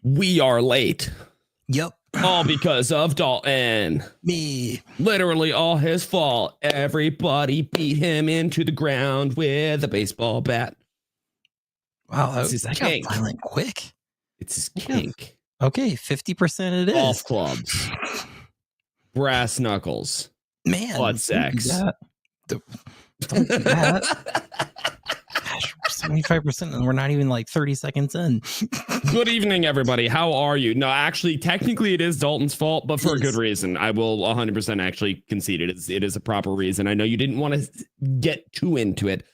We are late. Yep. All because of Dalton. Me. Literally all his fault. Everybody beat him into the ground with a baseball bat. Wow, that got violent quick. It's his kink. Okay, 50% it is. Golf clubs. Brass knuckles. Man. Butt sex. Don't do that. Gosh, 75%, and we're not even like 30 seconds in. Good evening, everybody. How are you? No, actually, technically it is Dalton's fault, but for a good reason. I will 100% actually concede it. It is a proper reason. I know you didn't want to get too into it.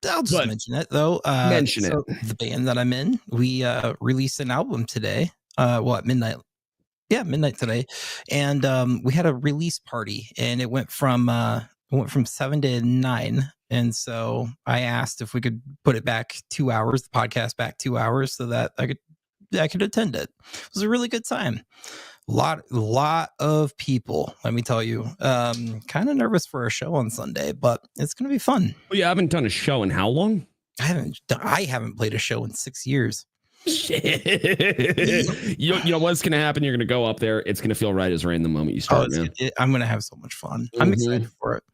I'll just mention it, though. Mention it. The band that I'm in, we released an album today. At midnight. Yeah, midnight today. And we had a release party, and it went from 7 to 9. And so I asked if we could put it back 2 hours, the podcast back 2 hours, so that I could attend it. It was a really good time. Lot of people, let me tell you. Kind of nervous for a show on Sunday, but it's gonna be fun. Well, you haven't done a show in how long? I haven't played a show in 6 years. Shit. You know what's gonna happen? You're gonna go up there. It's gonna feel right as rain the moment you start. I'm gonna have so much fun. I'm excited for it.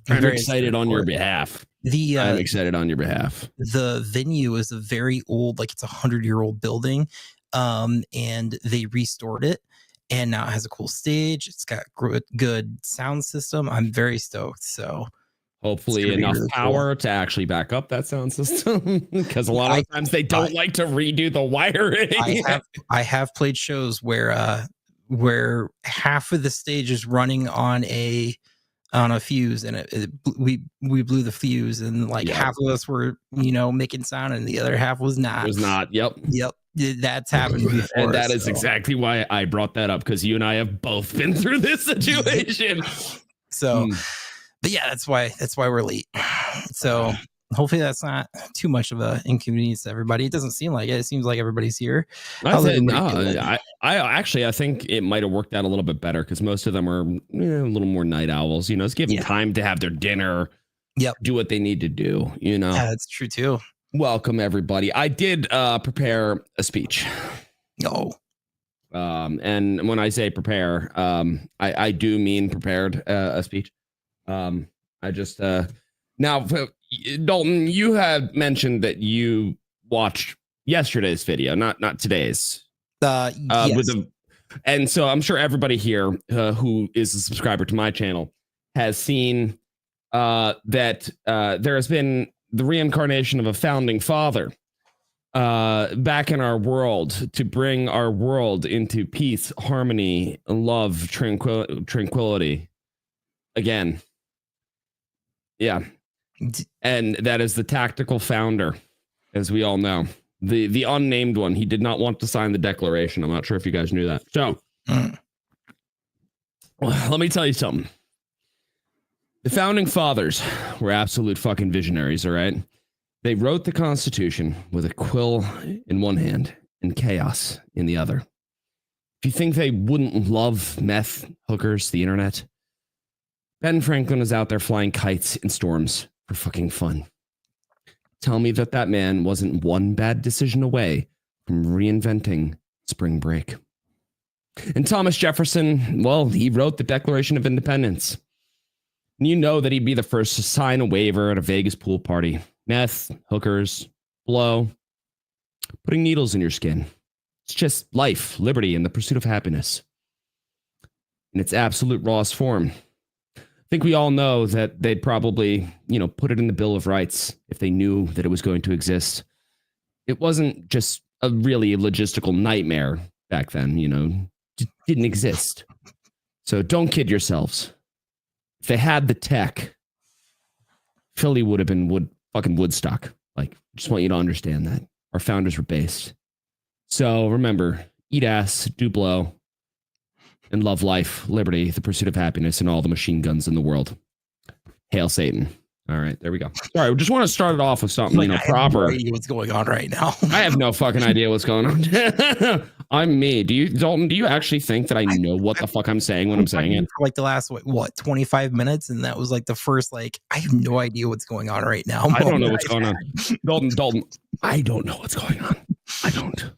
I'm very excited on your behalf. I'm excited on your behalf. The venue is a very old, like it's 100-year-old building, and they restored it, and now it has a cool stage. It's got good sound system. I'm very stoked. So hopefully enough really power to actually back up that sound system, because a lot of times they don't like to redo the wiring. I have played shows where half of the stage is running on a fuse, and we blew the fuse, and half of us were making sound, and the other half was not. It was not. Yep. That's happened before, and that is exactly why I brought that up, because you and I have both been through this situation. So, but yeah, that's why we're late. So hopefully that's not too much of an inconvenience to everybody. It doesn't seem like it. It seems like everybody's here. I think it might have worked out a little bit better, because most of them are a little more night owls. It's giving time to have their dinner. Yep. Do what they need to do. Yeah, that's true too. Welcome everybody. I did prepare a speech. Oh. And when I say prepare, I do mean prepared a speech. I just now, Dalton, you had mentioned that you watched yesterday's video, not today's. Yes. And so I'm sure everybody here who is a subscriber to my channel has seen that there has been the reincarnation of a founding father back in our world to bring our world into peace, harmony, love, tranquility again. Yeah. And that is the tactical founder, as we all know. The unnamed one. He did not want to sign the declaration. I'm not sure if you guys knew that. So let me tell you something. The founding fathers were absolute fucking visionaries, all right? They wrote the Constitution with a quill in one hand and chaos in the other. If you think they wouldn't love meth, hookers, the internet, Ben Franklin was out there flying kites in storms for fucking fun. Tell me that man wasn't one bad decision away from reinventing spring break. And Thomas Jefferson, well, he wrote the Declaration of Independence. And you know that he'd be the first to sign a waiver at a Vegas pool party. Meth, hookers, blow, putting needles in your skin. It's just life, liberty, and the pursuit of happiness. In its absolute rawest form. I think we all know that they'd probably, put it in the Bill of Rights if they knew that it was going to exist. It wasn't just a really logistical nightmare back then, it didn't exist. So don't kid yourselves. If they had the tech, Philly would have been fucking Woodstock. Just want you to understand that. Our founders were based. So remember, eat ass, do blow, and love life, liberty, the pursuit of happiness, and all the machine guns in the world. Hail Satan. All right, there we go. Sorry, I just want to start it off with something, proper. I have no idea what's going on right now. I have no fucking idea what's going on. I'm me. Dalton, do you actually think that I know what the fuck I'm saying when I'm saying it? For the last, 25 minutes? And that was the first, I have no idea what's going on right now. I don't know what's going on. Dalton, I don't know what's going on. I don't.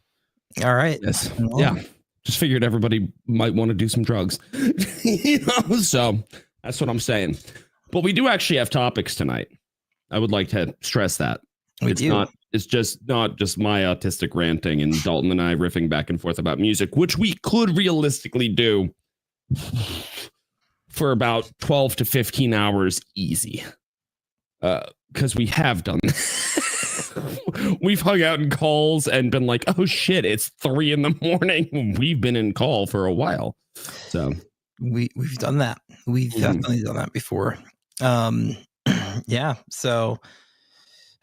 All right. Yes. Well, Yeah. Just figured everybody might want to do some drugs. So that's what I'm saying. But we do actually have topics tonight. I would like to stress that. It's just not just my autistic ranting and Dalton and I riffing back and forth about music, which we could realistically do for about 12 to 15 hours easy. Because we have done we've hung out in calls and been like, oh shit, it's 3 a.m. We've been in call for a while. So we've done that. We've definitely done that before. Yeah. So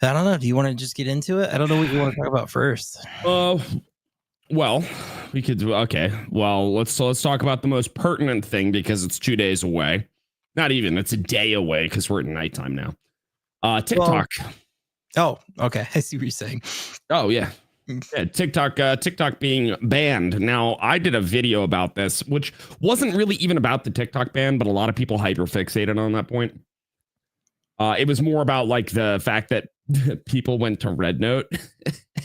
I don't know. Do you want to just get into it? I don't know what you want to talk about first. Well, we could do okay. Well, let's talk about the most pertinent thing because it's 2 days away. Not even, it's a day away because we're at nighttime now. TikTok. Well, oh, okay. I see what you're saying. Oh yeah. Yeah, TikTok being banned. Now, I did a video about this, which wasn't really even about the TikTok ban, but a lot of people hyperfixated on that point. It was more about like the fact that people went to Red Note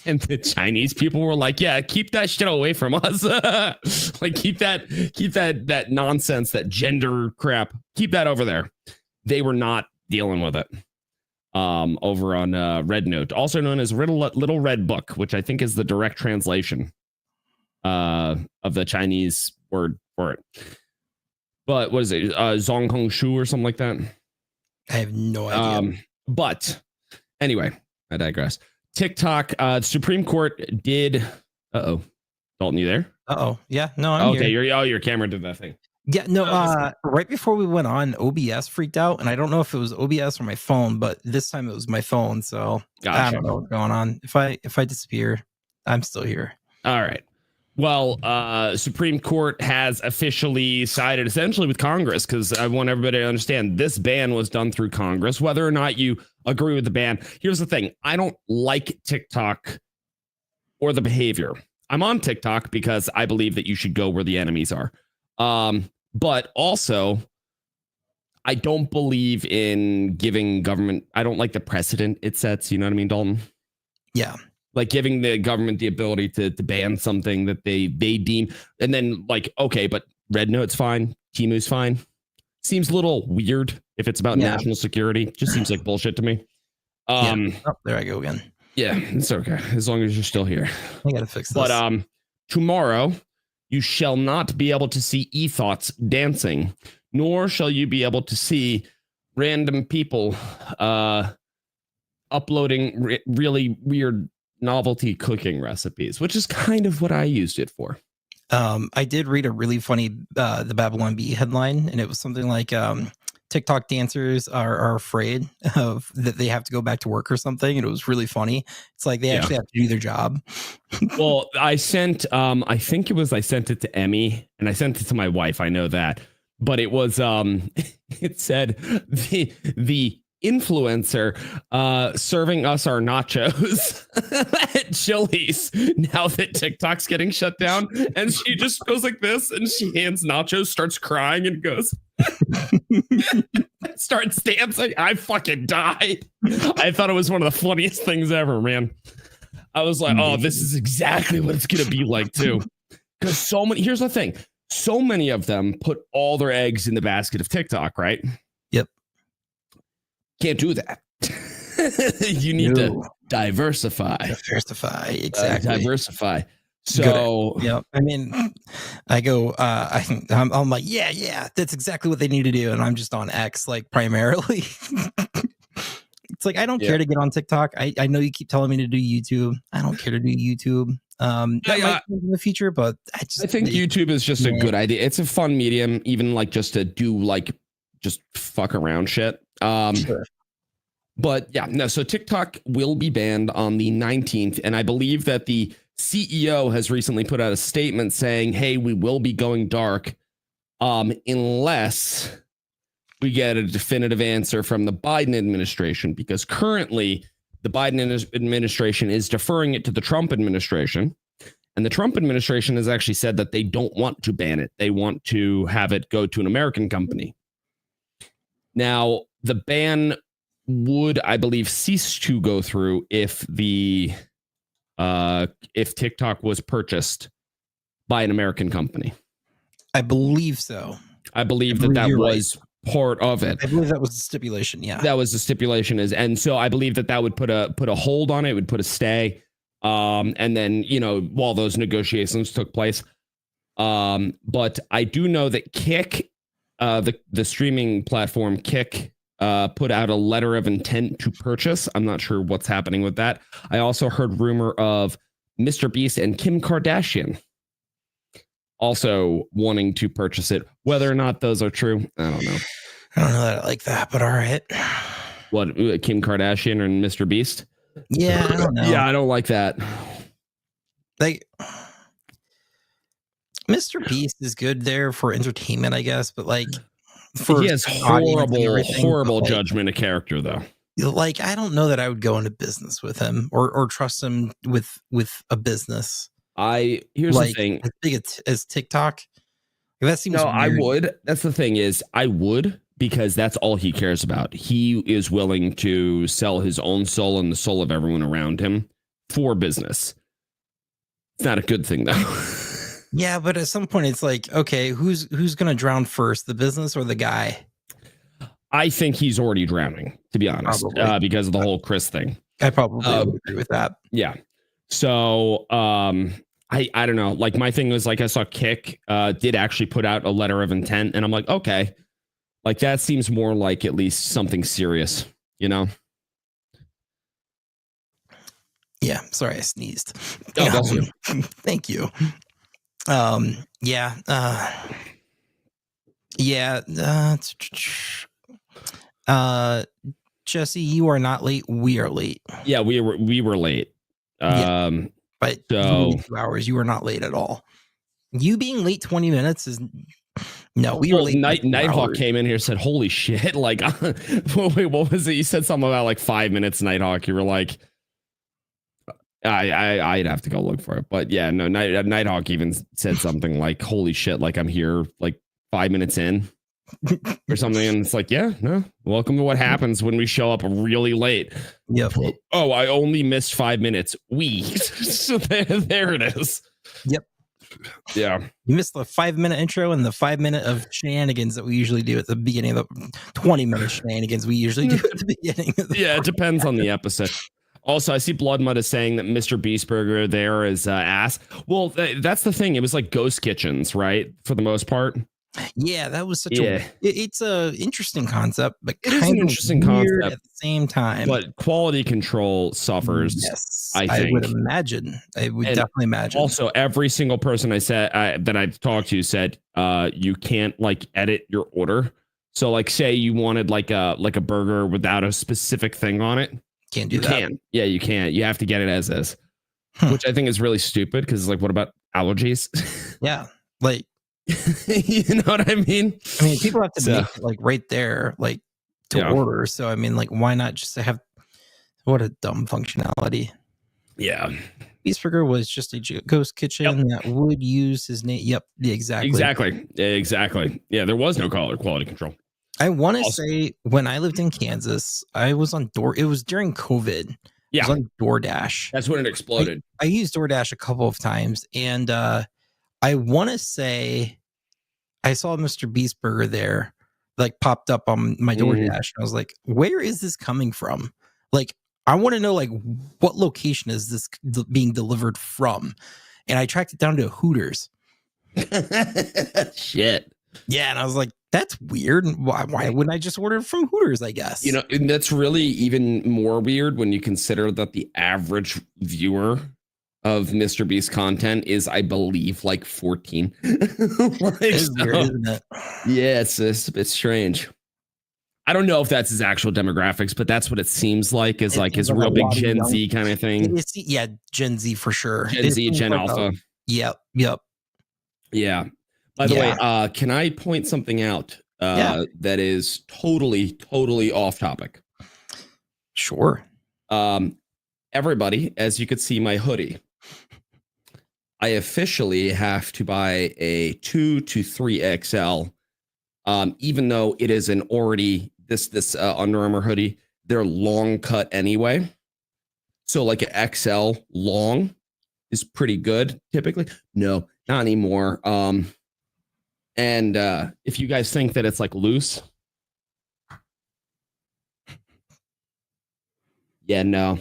and the Chinese people were like, yeah, keep that shit away from us. Like keep that nonsense, that gender crap, keep that over there. They were not dealing with it. Over on Red Note, also known as Little Red Book, which I think is the direct translation of the Chinese word for it. But what is it? Zonghong Shu or something like that? I have no idea. But anyway, I digress. TikTok, Supreme Court did. Dalton, you there? Yeah, no, I'm here. Your camera did that thing. Yeah, no, right before we went on, OBS freaked out, and I don't know if it was OBS or my phone, but this time it was my phone, so gotcha. I don't know what's going on. If I disappear, I'm still here. All right. Well, Supreme Court has officially sided essentially with Congress, because I want everybody to understand this ban was done through Congress, whether or not you agree with the ban. Here's the thing. I don't like TikTok or the behavior. I'm on TikTok because I believe that you should go where the enemies are. But also, I don't believe in giving government. I don't like the precedent it sets. You know what I mean, Dalton? Yeah. Like giving the government the ability to ban something that they deem, and then like, okay, but Red Note's fine, Timu's fine. Seems a little weird if it's about national security. Just seems like bullshit to me. Oh, there I go again. Yeah, it's okay as long as you're still here. I gotta fix this. But tomorrow you shall not be able to see e-thoughts dancing, nor shall you be able to see random people uploading really weird novelty cooking recipes, which is kind of what I used it for. I did read a really funny the Babylon Bee headline, and it was something like TikTok dancers are afraid of that they have to go back to work or something, and it was really funny. It's like they actually have to do their job. Well, I sent I think I sent it to Emmy, and I sent it to my wife. I know that, but it was it said the influencer serving us our nachos at Chili's now that TikTok's getting shut down, and she just goes like this and she hands nachos, starts crying, and goes starts dancing. I fucking died. I thought it was one of the funniest things ever, man. I was like, oh, this is exactly what it's gonna be like too, because here's the thing, so many of them put all their eggs in the basket of TikTok, right? Yep. Can't do that. You need to diversify. Exactly. Diversify. So yeah, I mean, I go. I'm like, yeah, that's exactly what they need to do, and I'm just on X, like primarily. It's like I don't care to get on TikTok. I know you keep telling me to do YouTube. I don't care to do YouTube. That might be in the future, but I think YouTube is just a good idea. It's a fun medium, even like just to do like just fuck around shit. Sure. But yeah, no, so TikTok will be banned on the 19th. And I believe that the CEO has recently put out a statement saying, hey, we will be going dark unless we get a definitive answer from the Biden administration, because currently the Biden administration is deferring it to the Trump administration. And the Trump administration has actually said that they don't want to ban it. They want to have it go to an American company. Now, the ban would, I believe, cease to go through if the if TikTok was purchased by an American company. I believe so. I believe that was part of it. I believe that was the stipulation. Yeah, that was the stipulation. And so I believe that would put a hold on it, would put a stay. And then, while those negotiations took place. But I do know that Kick, the streaming platform Kick, put out a letter of intent to purchase. I'm not sure what's happening with that. I also heard rumor of Mr. Beast and Kim Kardashian also wanting to purchase it. Whether or not those are true, I don't know. I don't know that I like that, but all right. What, Kim Kardashian and Mr. Beast? Yeah, I don't know. Yeah, I don't like that. Like, Mr. Beast is good there for entertainment, I guess, but like, he has horrible judgment of character, though. Like, I don't know that I would go into business with him or trust him with a business. Here's the thing. As big as TikTok, that seems weird. I would. That's the thing is, I would, because that's all he cares about. He is willing to sell his own soul and the soul of everyone around him for business. It's not a good thing, though. Yeah, but at some point, it's like, okay, who's going to drown first, the business or the guy? I think he's already drowning, to be honest, because of the whole Chris thing. I probably would agree with that. Yeah. So, I don't know. Like, my thing was, like, I saw Kick did actually put out a letter of intent, and I'm like, okay, like, that seems more like at least something serious, Yeah, sorry, I sneezed. Oh, that's you. Thank you. Jesse, you are not late. We are late. Yeah, we were late. But so 2 hours, you were not late at all. You being late 20 minutes is no. We were late. Nighthawk came in here and said, "Holy shit!" Like, wait, what was it? You said something about like 5 minutes, Nighthawk. You were like, I'd have to go look for it, but yeah, no. Nighthawk even said something like, "Holy shit!" Like, I'm here like 5 minutes in. Or something, and it's like, yeah, no, welcome to what happens when we show up really late. Yep. Oh, I only missed 5 minutes. So there it is. Yep. Yeah. You missed the 5-minute intro and the 5-minute of shenanigans that we usually do at the beginning of the 20-minute shenanigans we usually do at the beginning. Yeah, it depends on the episode. Also, I see Blood Mud is saying that Mr. Beast Burger there is ass. Well, that's the thing. It was like ghost kitchens, right? For the most part. Yeah, that was such it's a interesting concept, but it is an interesting concept at the same time. But quality control suffers. Yes, I would imagine. I would definitely imagine. Also, every single person I said that I've talked to said you can't like edit your order. So like, say you wanted like a burger without a specific thing on it. Can't do that. Can't. Yeah, you can't. You have to get it as is, which I think is really stupid because like, what about allergies? Yeah, like. You know what I mean? I mean, people have to make it like right there, like to order. So I mean, like, why not just have what a dumb functionality? Yeah. Beastburger was just a ghost kitchen that would use his name. Yep. Exactly. Yeah, there was no quality control. I want to say when I lived in Kansas, I was on it was during COVID. Yeah. I was on DoorDash. That's when it exploded. I used DoorDash a couple of times, and I want to say I saw Mr. Beast Burger there, like popped up on my DoorDash. And I was like, where is this coming from? Like, I want to know, like, what location is this being delivered from? And I tracked it down to Hooters. Shit. Yeah. And I was like, that's weird. Why wouldn't I just order from Hooters, I guess? You know, and that's really even more weird when you consider that the average viewer of Mr. Beast content is, I believe, like 14. It's weird, isn't it? Yeah, it's a bit strange. I don't know if that's his actual demographics, but that's what it seems like. Is like his real big Gen Z kind of thing. Yeah, Gen Z for sure. Gen Z, Gen Alpha. Yep. Yeah. By the way, can I point something out that is totally off topic? Sure. Everybody, as you could see, my hoodie. I officially have to buy a 2 to 3XL, even though it is an already this Under Armour hoodie. They're long cut anyway. So like an XL long is pretty good typically. No, not anymore. And if you guys think that it's like loose, yeah, no.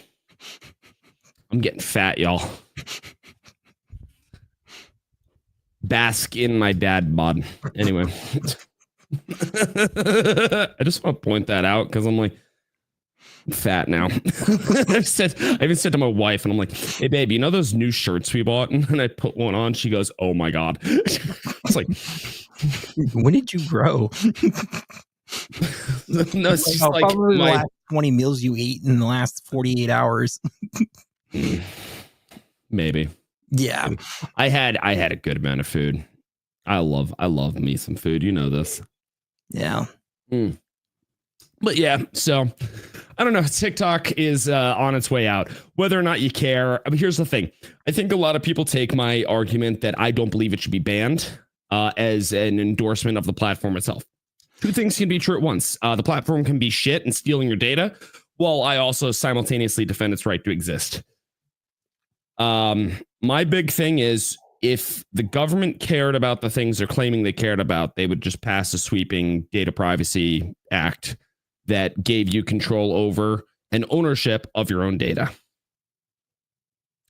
I'm getting fat, y'all. Bask in my dad bod. Anyway. I just want to point that out because I'm like, I'm fat now. I even said to my wife, and I'm like, hey, babe, you know those new shirts we bought? And I put one on. She goes, oh my God. It's like, when did you grow? No, it's just like probably the last 20 meals you ate in the last 48 hours. Maybe. Yeah. I had a good amount of food. I love me some food. You know this. Yeah. But yeah, so I don't know. TikTok is on its way out. Whether or not you care. I mean, here's the thing. I think a lot of people take my argument that I don't believe it should be banned as an endorsement of the platform itself. Two things can be true at once. The platform can be shit and stealing your data, while I also simultaneously defend its right to exist. My big thing is, if the government cared about the things they're claiming they cared about, they would just pass a sweeping data privacy act that gave you control over and ownership of your own data.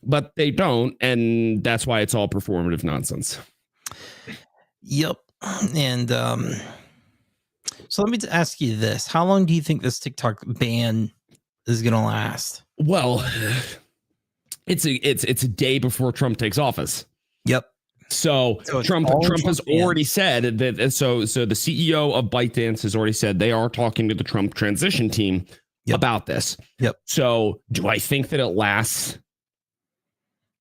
But they don't, and that's why it's all performative nonsense. Yep. And so let me ask you this. How long do you think this TikTok ban is going to last? Well, it's a day before Trump takes office. Yep. So Trump has already said that. So the CEO of ByteDance has already said they are talking to the Trump transition team about this. Yep. So do I think that it lasts?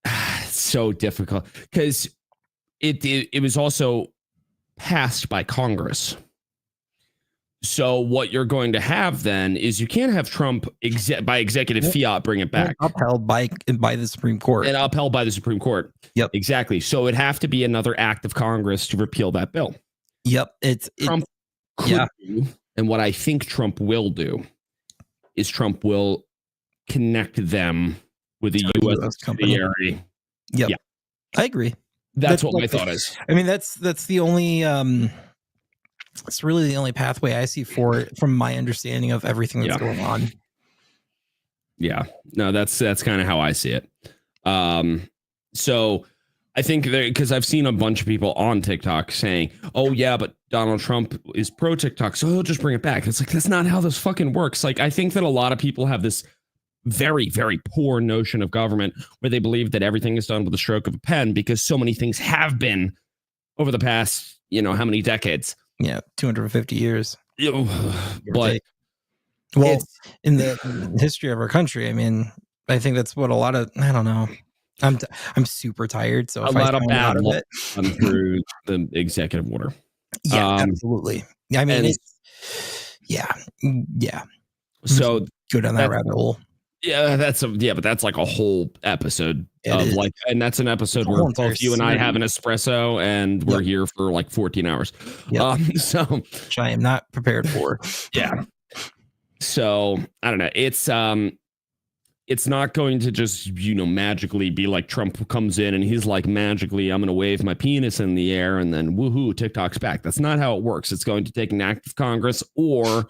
It's so difficult because it was also passed by Congress. So what you're going to have then is you can't have Trump by executive fiat bring it back. Upheld by the Supreme Court. And upheld by the Supreme Court. Yep. Exactly. So it'd have to be another act of Congress to repeal that bill. Yep. Trump could do, and what I think Trump will do is Trump will connect them with a U.S. subsidiary. Yep. Yeah. I agree. That's what my thought is. I mean, that's the only it's really the only pathway I see for it from my understanding of everything that's going on. Yeah, no, that's kind of how I see it. So I think because I've seen a bunch of people on TikTok saying, oh yeah, but Donald Trump is pro TikTok, so he'll just bring it back. It's like, that's not how this fucking works. Like, I think that a lot of people have this very, very poor notion of government where they believe that everything is done with the stroke of a pen because so many things have been over the past, how many decades. Yeah, 250 years. But in the history of our country, I mean, I think that's what a lot of, I don't know. I'm super tired, so a lot of bad luck through the executive order. Yeah, absolutely. I mean, yeah. So go down that rabbit hole. Yeah, but that's like a whole episode of like, and that's an episode where both you and I have an espresso and we're here for like 14 hours. So which I am not prepared for. Yeah. So I don't know. It's not going to just, magically be like Trump comes in and he's like, magically, I'm going to wave my penis in the air and then woohoo, TikTok's back. That's not how it works. It's going to take an act of Congress, or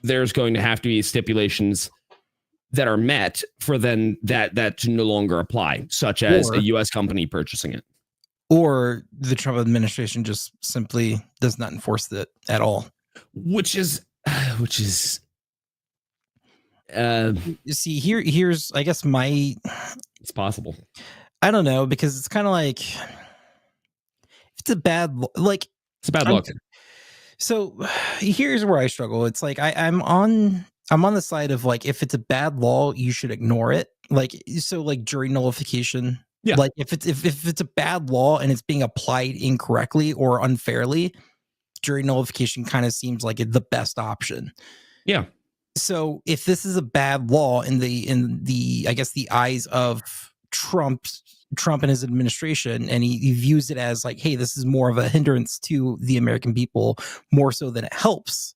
there's going to have to be stipulations that are met for then that to no longer apply, such as a U.S. company purchasing it. Or the Trump administration just simply does not enforce it at all. Which is see, here's I guess it's possible. I don't know, because it's kind of like, if it's a bad look. So here's where I struggle. It's like I'm on the side of like, if it's a bad law, you should ignore it. Like, so like jury nullification. Yeah. Like if it's a bad law and it's being applied incorrectly or unfairly, jury nullification kind of seems like the best option. Yeah. So if this is a bad law in the I guess the eyes of Trump and his administration, and he views it as like, hey, this is more of a hindrance to the American people more so than it helps,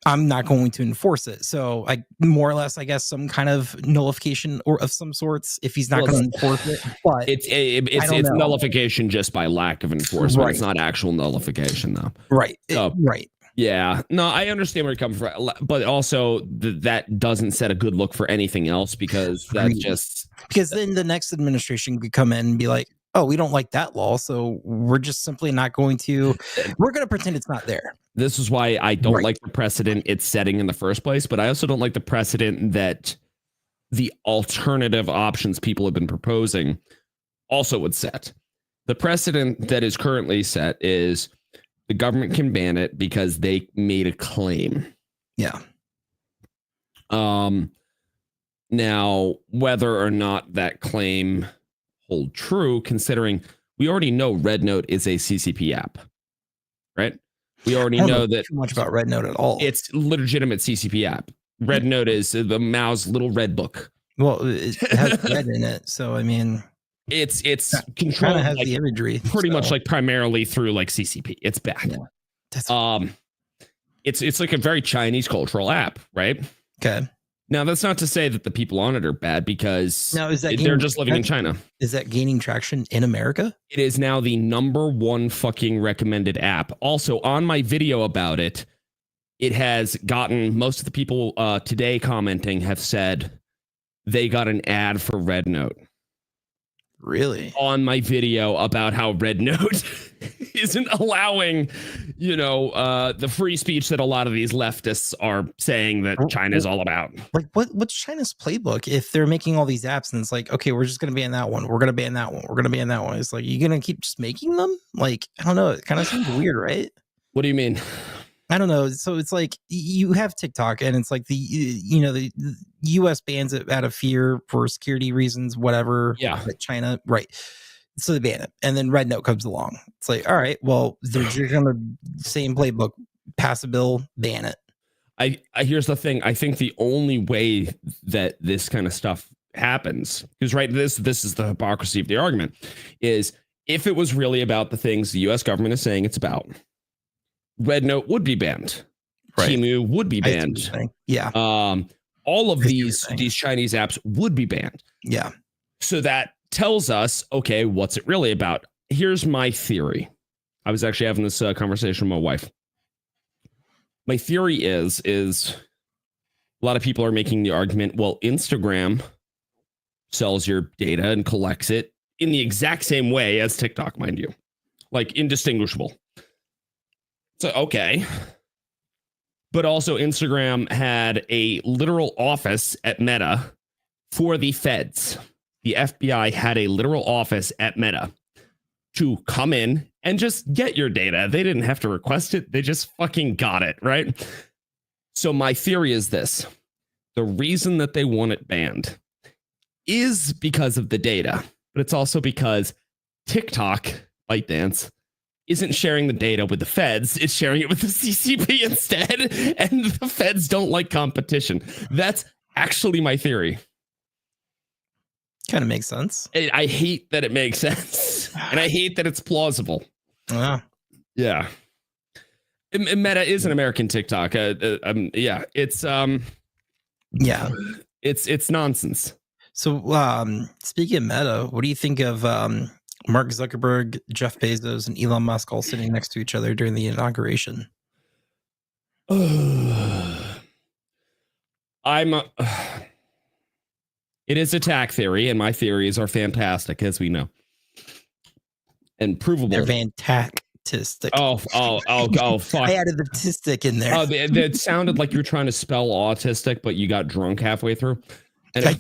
I'm not going to enforce it. So I more or less, I guess, some kind of nullification or of some sorts if he's not going to enforce it. But it's nullification just by lack of enforcement. Right. It's not actual nullification though. Right. So, right. Yeah. No, I understand where you're coming from, but also that doesn't set a good look for anything else because because then the next administration could come in and be like, oh, we don't like that law, so we're just simply not going to. We're going to pretend it's not there. This is why I don't like the precedent it's setting in the first place, but I also don't like the precedent that the alternative options people have been proposing also would set. The precedent that is currently set is the government can ban it because they made a claim. Yeah. Now, whether or not that claim hold true, considering we already know Red Note is a CCP app, right? We already know that too much about Red Note at all. It's legitimate CCP app. Red Note is the Mao's little red book. Well, it has red in it, so I mean, it's controlled has the imagery pretty much like primarily through like CCP. It's bad. Yeah. It's like a very Chinese cultural app, right? Okay. Now, that's not to say that the people on it are bad because they're just living in China. Is that gaining traction in America? It is now the #1 fucking recommended app. Also, on my video about it, it has gotten most of the people today commenting have said they got an ad for Red Note. Really? On my video about how Red Note isn't allowing, the free speech that a lot of these leftists are saying that China's all about. Like, what's China's playbook if they're making all these apps and it's like, okay, we're just going to ban that one. We're going to ban that one. We're going to ban that one. It's like, you're going to keep just making them? Like, I don't know. It kind of seems weird, right? What do you mean? I don't know. So it's like you have TikTok and it's like the US bans it out of fear for security reasons, whatever. Yeah. Like China. Right. So they ban it. And then Red Note comes along. It's like, all right, well, you're going to same playbook, pass a bill, ban it. I here's the thing. I think the only way that this kind of stuff happens, because this is the hypocrisy of the argument, is if it was really about the things the US government is saying it's about, Red Note would be banned. Right. Temu would be banned. Yeah. All of these Chinese apps would be banned. Yeah. So that tells us, okay, what's it really about? Here's my theory. I was actually having this conversation with my wife. My theory is a lot of people are making the argument, well, Instagram sells your data and collects it in the exact same way as TikTok, mind you. Like indistinguishable. So, okay. But also Instagram had a literal office at Meta for the feds. The FBI had a literal office at Meta to come in and just get your data. They didn't have to request it. They just fucking got it, right? So my theory is this. The reason that they want it banned is because of the data, but it's also because TikTok, ByteDance, isn't sharing the data with the feds. It's sharing it with the CCP instead. And the feds don't like competition. That's actually my theory. Kind of makes sense. I hate that it makes sense. And I hate that it's plausible. Yeah. Meta is an American TikTok. Yeah, it's it's nonsense. So speaking of Meta, what do you think of Mark Zuckerberg, Jeff Bezos, and Elon Musk all sitting next to each other during the inauguration? It is attack theory, and my theories are fantastic, as we know, and provable. They're fantastic. Oh, fuck! I added the tistic in there. Oh, it sounded like you were trying to spell autistic, but you got drunk halfway through. And I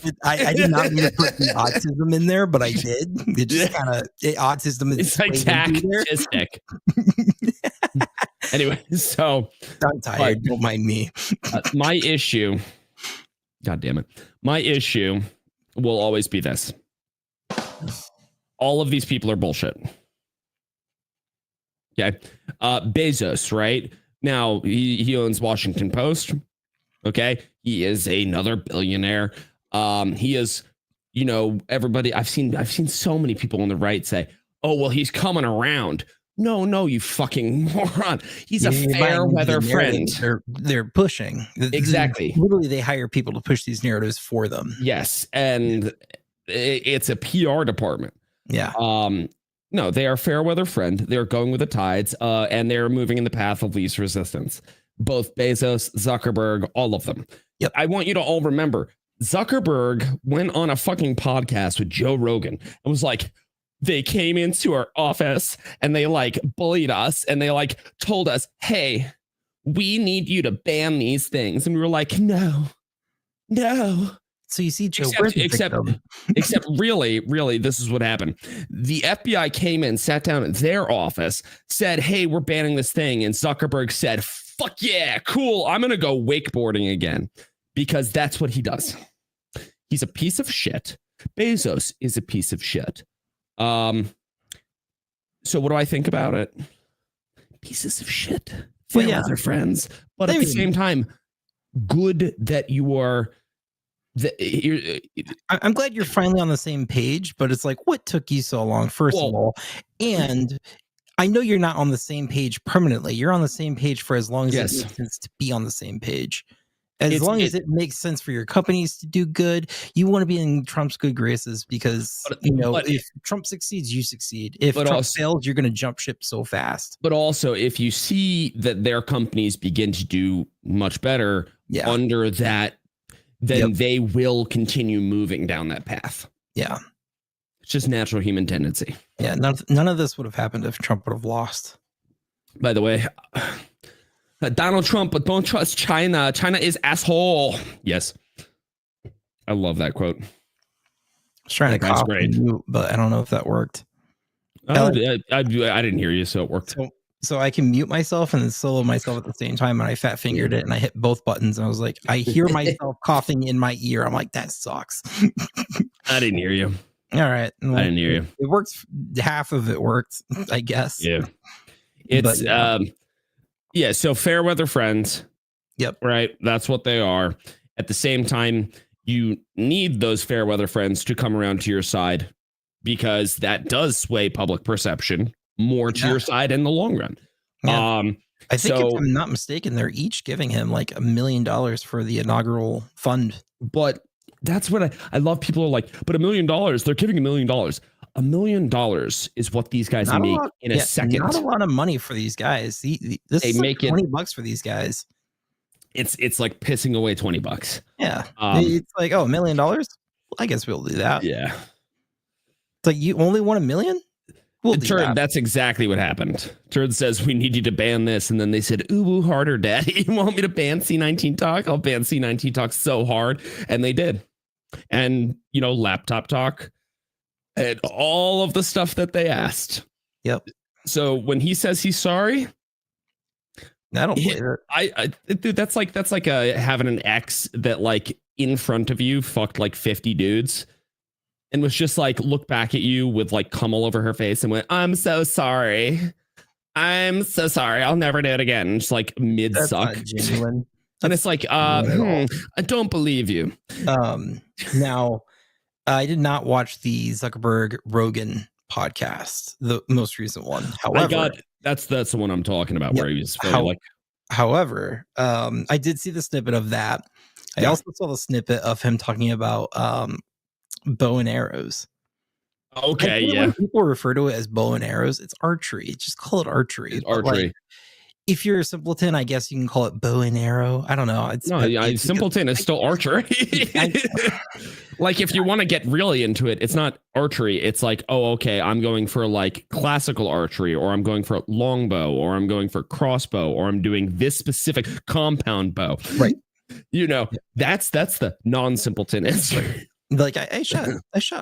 did not mean to put the autism in there, but I did. It just kind of autism is like tactistic. Anyway, so I'm tired. Don't mind me. My issue, God damn it, my issue will always be this: all of these people are bullshit. Okay, Bezos, right now he owns Washington Post. Okay, he is another billionaire. He is, everybody. I've seen so many people on the right say, "Oh, well, he's coming around." No, you fucking moron. He's a You're fair buying into weather the narrative friend. they're pushing. Exactly. Literally, they hire people to push these narratives for them. Yes, and it's a PR department. Yeah. No, they are fair weather friend. They're going with the tides, and they're moving in the path of least resistance. Both Bezos, Zuckerberg, all of them. Yep. I want you to all remember, Zuckerberg went on a fucking podcast with Joe Rogan and was like, they came into our office and they like bullied us and they like told us, hey, we need you to ban these things. And we were like, no. So you see, Joe, except really, this is what happened. The FBI came in, sat down at their office, said, hey, we're banning this thing. And Zuckerberg said, fuck yeah, cool. I'm going to go wakeboarding again, because that's what he does. He's a piece of shit. Bezos is a piece of shit. So what do I think about it? Pieces of shit. Well, yeah, they're friends. But at the same time, good that you are. I'm glad you're finally on the same page, but it's like, what took you so long, first of all? And I know you're not on the same page permanently. You're on the same page for as long as it makes sense to be on the same page. As long as it makes sense for your companies to do good, you want to be in Trump's good graces because, if Trump succeeds, you succeed. If Trump fails, you're going to jump ship so fast. But also, if you see that their companies begin to do much better under that, then they will continue moving down that path. Yeah. It's just natural human tendency. Yeah. None of this would have happened if Trump would have lost. By the way, Donald Trump, but don't trust China. China is asshole. Yes. I love that quote. I was trying to cough, but I don't know if that worked. I didn't hear you, so it worked. So I can mute myself and then solo myself at the same time, and I fat fingered it and I hit both buttons and I was like, I hear myself coughing in my ear. I'm like, that sucks. I didn't hear you. All right. Well, I didn't hear you. It works. Half of it worked, I guess. Yeah. It's so fair weather friends. Yep. Right. That's what they are. At the same time, you need those fair weather friends to come around to your side, because that does sway public perception more to your side in the long run. Yeah. I think if I'm not mistaken, they're each giving him like $1 million for the inaugural fund. But that's what I love. People are like, but $1 million, they're giving $1 million. $1 million is what these guys make in a second. Not a lot of money for these guys. This is like $20 for these guys. It's like pissing away $20. Yeah. It's like, $1 million? Well, I guess we'll do that. Yeah. It's like, you only want $1 million? We'll do that. That's exactly what happened. Turd says, we need you to ban this. And then they said, ooh, harder, daddy. You want me to ban C19 talk? I'll ban C19 talk so hard. And they did. And, laptop talk and all of the stuff that they asked. Yep. So when he says he's sorry, I don't believe it. Dude, that's like having an ex that like in front of you fucked like 50 dudes and was just like, look back at you with like cum all over her face and went, I'm so sorry. I'll never do it again. And just like mid suck. Genuine. And it's like, I don't believe you. Now, I did not watch the Zuckerberg Rogan podcast, the most recent one. However, that's the one I'm talking about, where he was however, I did see the snippet of that. I also saw the snippet of him talking about bow and arrows. Okay, yeah. When people refer to it as bow and arrows, it's archery. Just call it archery. It's archery. Like, if you're a simpleton, I guess you can call it bow and arrow. I don't know. Simpleton is still archery. Like, if you want to get really into it, it's not archery. It's like, oh, okay, I'm going for like classical archery, or I'm going for longbow, or I'm going for crossbow, or I'm doing this specific compound bow. Right. That's the non-simpleton answer. Like I shot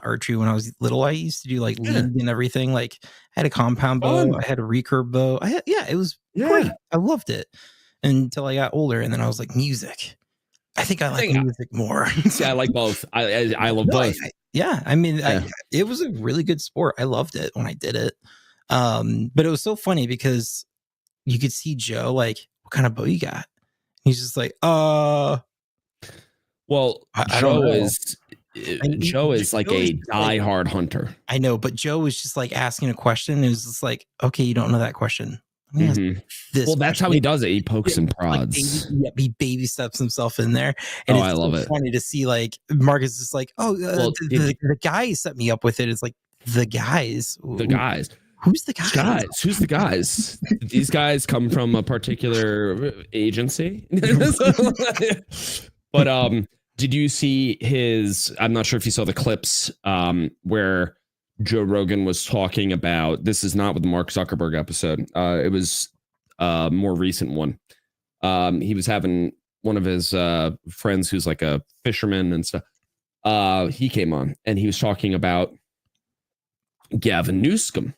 archery when I was little. I used to do like lead and everything. Like I had a compound bow, I had a recurve bow. It was great. I loved it until I got older, and then I was like, music. I think I like music more. I like both. I love both. It was a really good sport. I loved it when I did it. But it was so funny because you could see Joe like, what kind of bow you got? He's just like, well, Joe is Joe is like Joe is a just like, diehard hunter. I know, but Joe was just like asking a question. It was just like, okay, you don't know that question. Let me ask this. Well, that's how he does it. He pokes and prods. He baby steps himself in there, and I it's love so it. funny to see like Marcus is like, oh, the guys set me up with it. It's like the guys. The guys. Who's the guys? Who's the guys? These guys come from a particular agency. But did you see his? I'm not sure if you saw the clips where Joe Rogan was talking about. This is not with the Mark Zuckerberg episode. It was a more recent one. He was having one of his friends who's like a fisherman and stuff. He came on and he was talking about Gavin Newsom.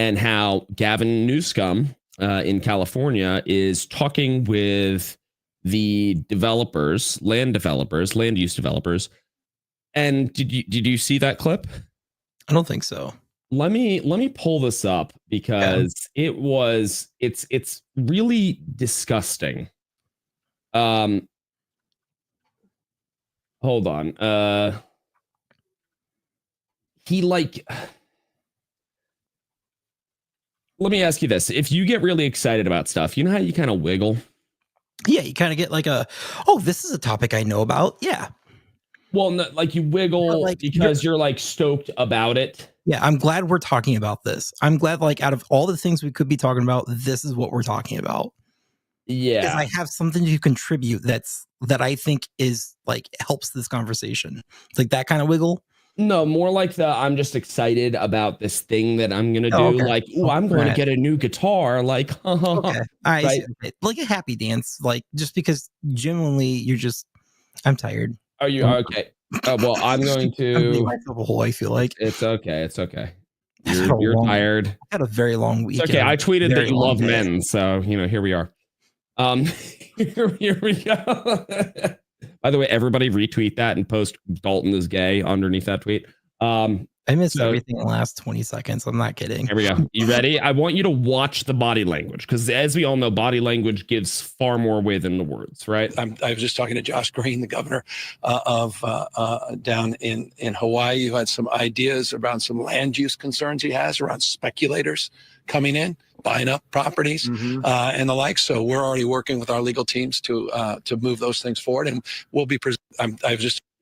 And how Gavin Newsom in California is talking with the developers, land use developers. And did you see that clip? I don't think so. Let me pull this up because it's really disgusting. Hold on. Let me ask you this. If you get really excited about stuff, you know how you kind of wiggle? Yeah, you kind of get like this is a topic I know about. Yeah. Well, no, like you wiggle because you're like stoked about it. Yeah, I'm glad we're talking about this. I'm glad like out of all the things we could be talking about, this is what we're talking about. Yeah. Because I have something to contribute that I think is like helps this conversation. It's like that kind of wiggle. No, more like I'm just excited about this thing that I'm going to do. Okay. Like, I'm going to get a new guitar. Like, okay. Right? Like a happy dance. Like, just because genuinely I'm tired. Are you okay? Well, I'm going to myself a hole, I feel like. It's okay. It's okay. You're tired. I had a very long week. It's okay. I tweeted that you love men. So, here we are. Here we go. By the way, everybody retweet that and post Dalton is gay underneath that tweet. I missed everything in the last 20 seconds. I'm not kidding. Here we go. You ready? I want you to watch the body language because, as we all know, body language gives far more away than the words, right? I was just talking to Josh Green, the governor of down in Hawaii, who had some ideas around some land use concerns he has around speculators coming in, buying up properties and the like. So we're already working with our legal teams to move those things forward, and we'll be.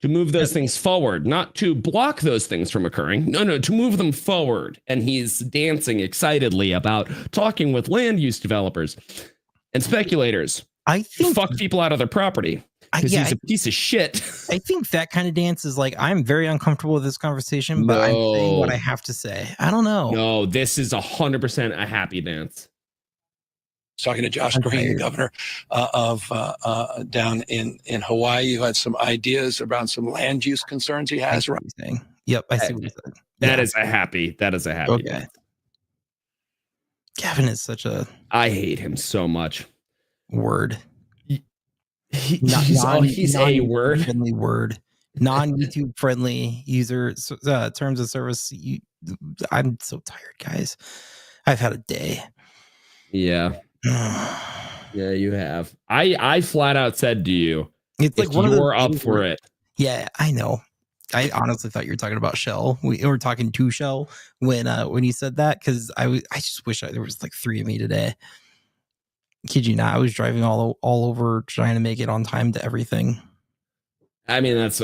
To move those things forward, not to block those things from occurring. No, to move them forward. And he's dancing excitedly about talking with land use developers and speculators. I think fuck people out of their property because he's a piece of shit. I think that kind of dance is like, I'm very uncomfortable with this conversation, but I'm saying what I have to say. I don't know. No, this is 100% a happy dance. Talking to Josh Green, the governor of down in Hawaii, who had some ideas around some land use concerns he has. Yep, I see what you said. That is a happy. Okay. Dance. Gavin is such a. I hate him so much. Word. He's a word. Friendly word. Non-YouTube friendly user terms of service. I'm so tired, guys. I've had a day. Yeah. Yeah, you have. I flat out said to you, it's like one of you're up for it. Yeah, I know. I honestly thought you were talking about Shell. We were talking to Shell when you said that, because I just wish there was like 3 of me today. Kid you not, I was driving all over trying to make it on time to everything. I mean, that's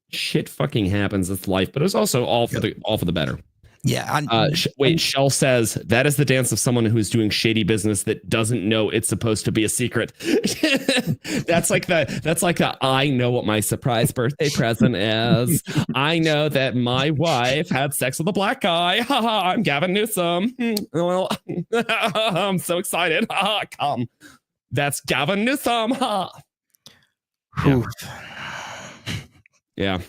shit fucking happens. It's life, but it's also all for the better. Yeah. Shell says that is the dance of someone who's doing shady business that doesn't know it's supposed to be a secret. That's like the I know what my surprise birthday present is. I know that my wife had sex with a black guy. Haha, I'm Gavin Newsom. Well, I'm so excited. Come. That's Gavin Newsom. Yeah.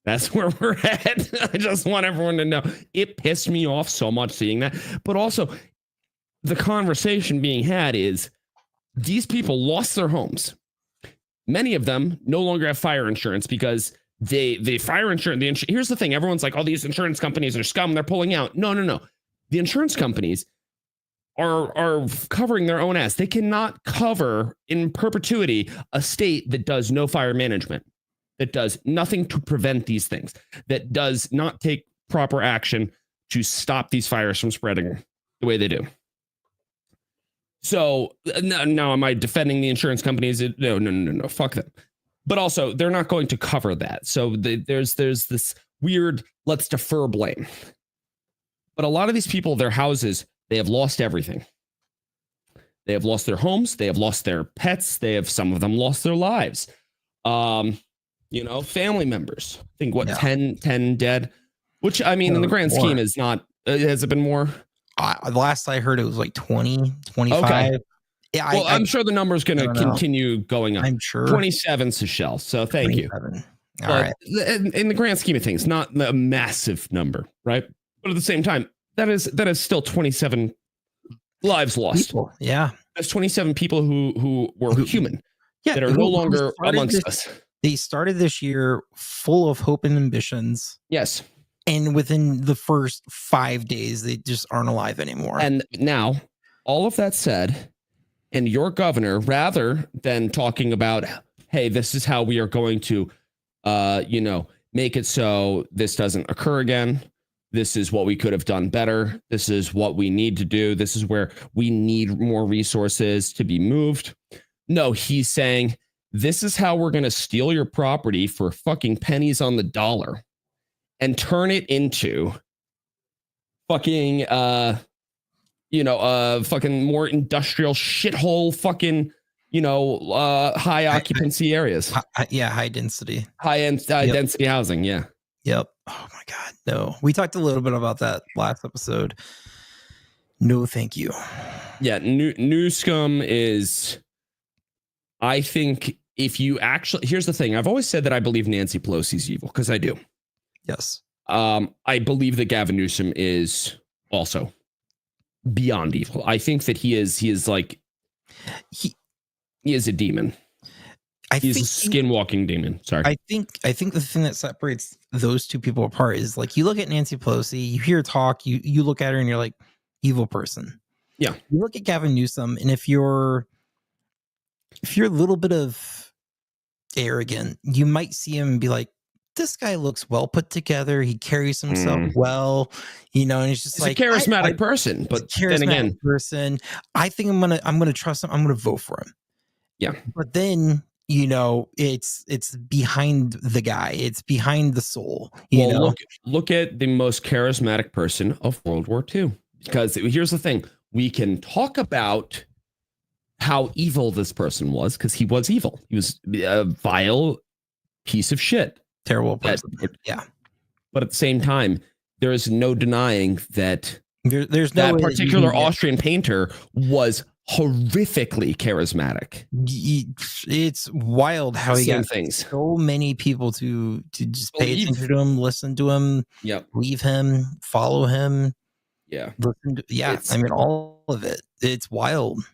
That's where we're at. I just want everyone to know. It pissed me off so much seeing that. But also, the conversation being had is these people lost their homes. Many of them no longer have fire insurance because the fire insurance. Here's the thing. Everyone's like, oh, these insurance companies are scum. They're pulling out. No. The insurance companies, are covering their own ass. They cannot cover in perpetuity a state that does no fire management, that does nothing to prevent these things, that does not take proper action to stop these fires from spreading the way they do. So now am I defending the insurance companies? No, fuck them. But also, they're not going to cover that. So there's this weird, let's defer blame. But a lot of these people, their houses, they have lost everything. They have lost their homes. They have lost their pets. Some of them lost their lives. Family members. I think 10 dead, which I mean, in the grand scheme is not, has it been more? The last I heard, it was like 20, 25. Okay. Yeah, I'm sure the number is going to continue going up. I'm sure. 27 Seychelles. So thank you. All right. In the grand scheme of things, not a massive number, right? But at the same time, that is still 27 lives lost. People, yeah. That's 27 people who were human, that are no longer amongst us. They started this year full of hope and ambitions. Yes. And within the first 5 days, they just aren't alive anymore. And now, all of that said, and your governor, rather than talking about, hey, this is how we are going to, make it so this doesn't occur again. This is what we could have done better. This is what we need to do. This is where we need more resources to be moved. No, he's saying, this is how we're going to steal your property for fucking pennies on the dollar and turn it into fucking, fucking more industrial shithole fucking, high occupancy areas. High density. High-end density housing, yeah. Yep. Oh my God, no. We talked a little bit about that last episode. No, thank you. Yeah, new scum is, I think, if you actually, here's the thing. I've always said that I believe Nancy Pelosi's evil, because I do. Yes. I believe that Gavin Newsom is also beyond evil. I think that he is a demon. He's a skinwalking demon. Sorry. I think the thing that separates those two people apart is, like, you look at Nancy Pelosi, you hear her talk, you look at her and you're like, evil person. Yeah. You look at Gavin Newsom, and if you're a little bit of arrogant, you might see him and be like, this guy looks well put together. He carries himself well, and he's just a charismatic person. But then again, I think I'm gonna trust him. I'm gonna vote for him. Yeah. But then, it's behind the guy. It's behind the soul. Look at the most charismatic person of World War II. Because here's the thing: we can talk about how evil this person was, because he was evil. He was a vile piece of shit. Terrible person. Yeah. But at the same time, there is no denying that there's no that particular Austrian painter was horrifically charismatic. It's wild how he got things. So many people to just pay attention to him, listen to him, leave him, follow him. Yeah. I mean, all of it. It's wild.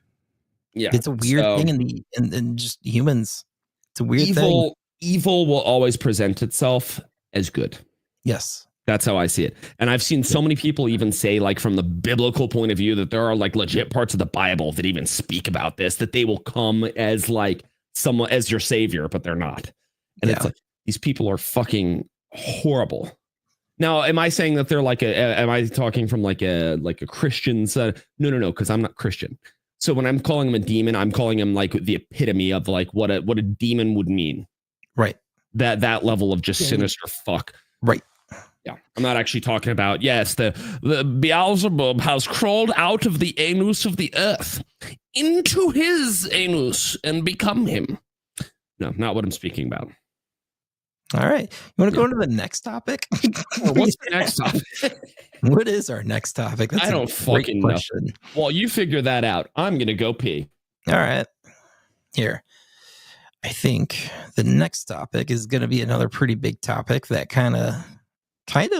Yeah. It's a weird thing in just humans. It's a weird thing. Evil will always present itself as good. Yes. That's how I see it. And I've seen so many people even say, like, from the biblical point of view, that there are like legit parts of the Bible that even speak about this, that they will come as like someone as your savior, but they're not. And it's like, these people are fucking horrible. Now, am I saying that they're like am I talking from like a Christian side? No, because I'm not Christian. So when I'm calling him a demon, I'm calling him like the epitome of like what a demon would mean. Right. That level of just sinister fuck. Right. Yeah. I'm not actually talking about, the Beelzebub has crawled out of the anus of the earth into his anus and become him. No, not what I'm speaking about. All right. You want to go into the next topic? What's the next topic? What is our next topic? I don't fucking know. Well, you figure that out. I'm going to go pee. All right. Here. I think the next topic is going to be another pretty big topic that kind of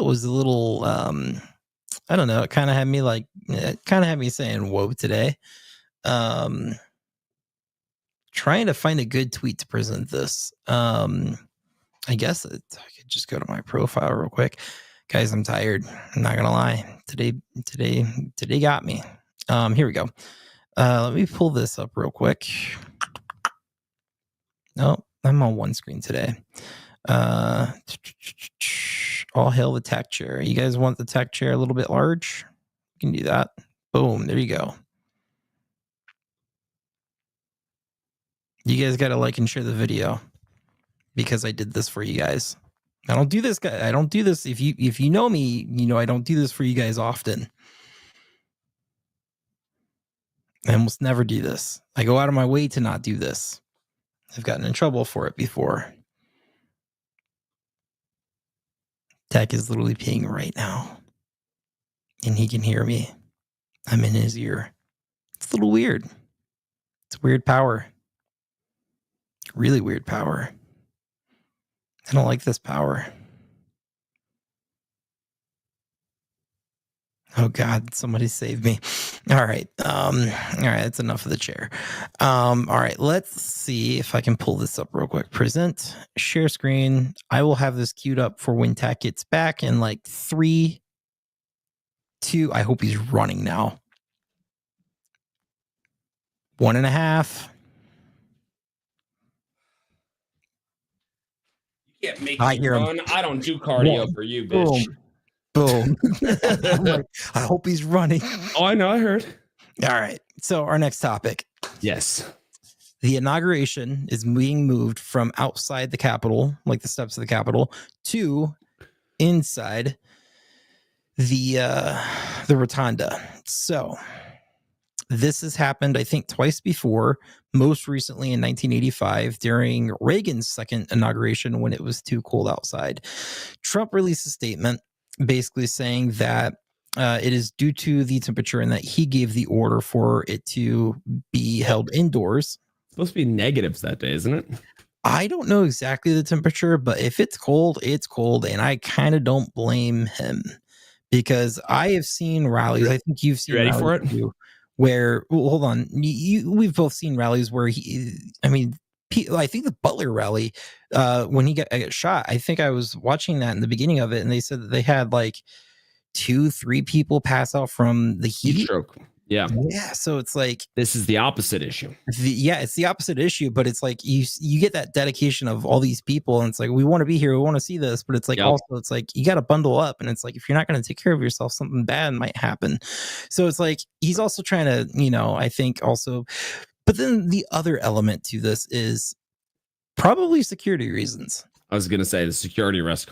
was a little, I don't know. It kind of had me saying, whoa, today. Trying to find a good tweet to present this. I guess I could just go to my profile real quick. Guys, I'm tired. I'm not going to lie. Today got me. Here we go. Let me pull this up real quick. No, I'm on one screen today. All hail the tech chair. You guys want the tech chair a little bit large? You can do that. Boom. There you go. You guys got to like and share the video because I did this for you guys. I don't do this. I don't do this. If you know me, you know I don't do this for you guys often. I almost never do this. I go out of my way to not do this. I've gotten in trouble for it before. Tech is literally peeing right now. And he can hear me. I'm in his ear. It's a little weird. It's weird power. Really weird power. I don't like this power. Oh God, somebody save me. All right. All right, that's enough of the chair. All right, let's see if I can pull this up real quick. Present, share screen. I will have this queued up for when Tech gets back in like 3, 2. I hope he's running now. 1.5. You can't make I me hear him. run. I don't do cardio for you, bitch. Boom. I'm like, I hope he's running. Oh, I know. I heard. All right. So our next topic. Yes. The inauguration is being moved from outside the Capitol, like the steps of the Capitol, to inside the rotunda. So this has happened, I think, twice before, most recently in 1985 during Reagan's second inauguration when it was too cold outside. Trump released a statement basically saying that it is due to the temperature and that he gave the order for it to be held indoors. It's supposed to be negatives that day, isn't it? I don't know exactly the temperature, but if it's cold, it's cold. And I kind of don't blame him because I have seen rallies. I think you've seen ready for it? Too, where, well, hold on. We've both seen rallies where I think the Butler rally, when he got shot, I think I was watching that in the beginning of it, and they said that they had like 2-3 people pass out from the heat stroke. Yeah. Yeah. So it's like this is the opposite issue. It's the opposite issue, but it's like you get that dedication of all these people, and it's like we want to be here, we want to see this, but it's like also it's like you got to bundle up, and it's like if you're not going to take care of yourself, something bad might happen. So it's like he's also trying to, I think also, but then the other element to this is probably security reasons. I was going to say the security risk.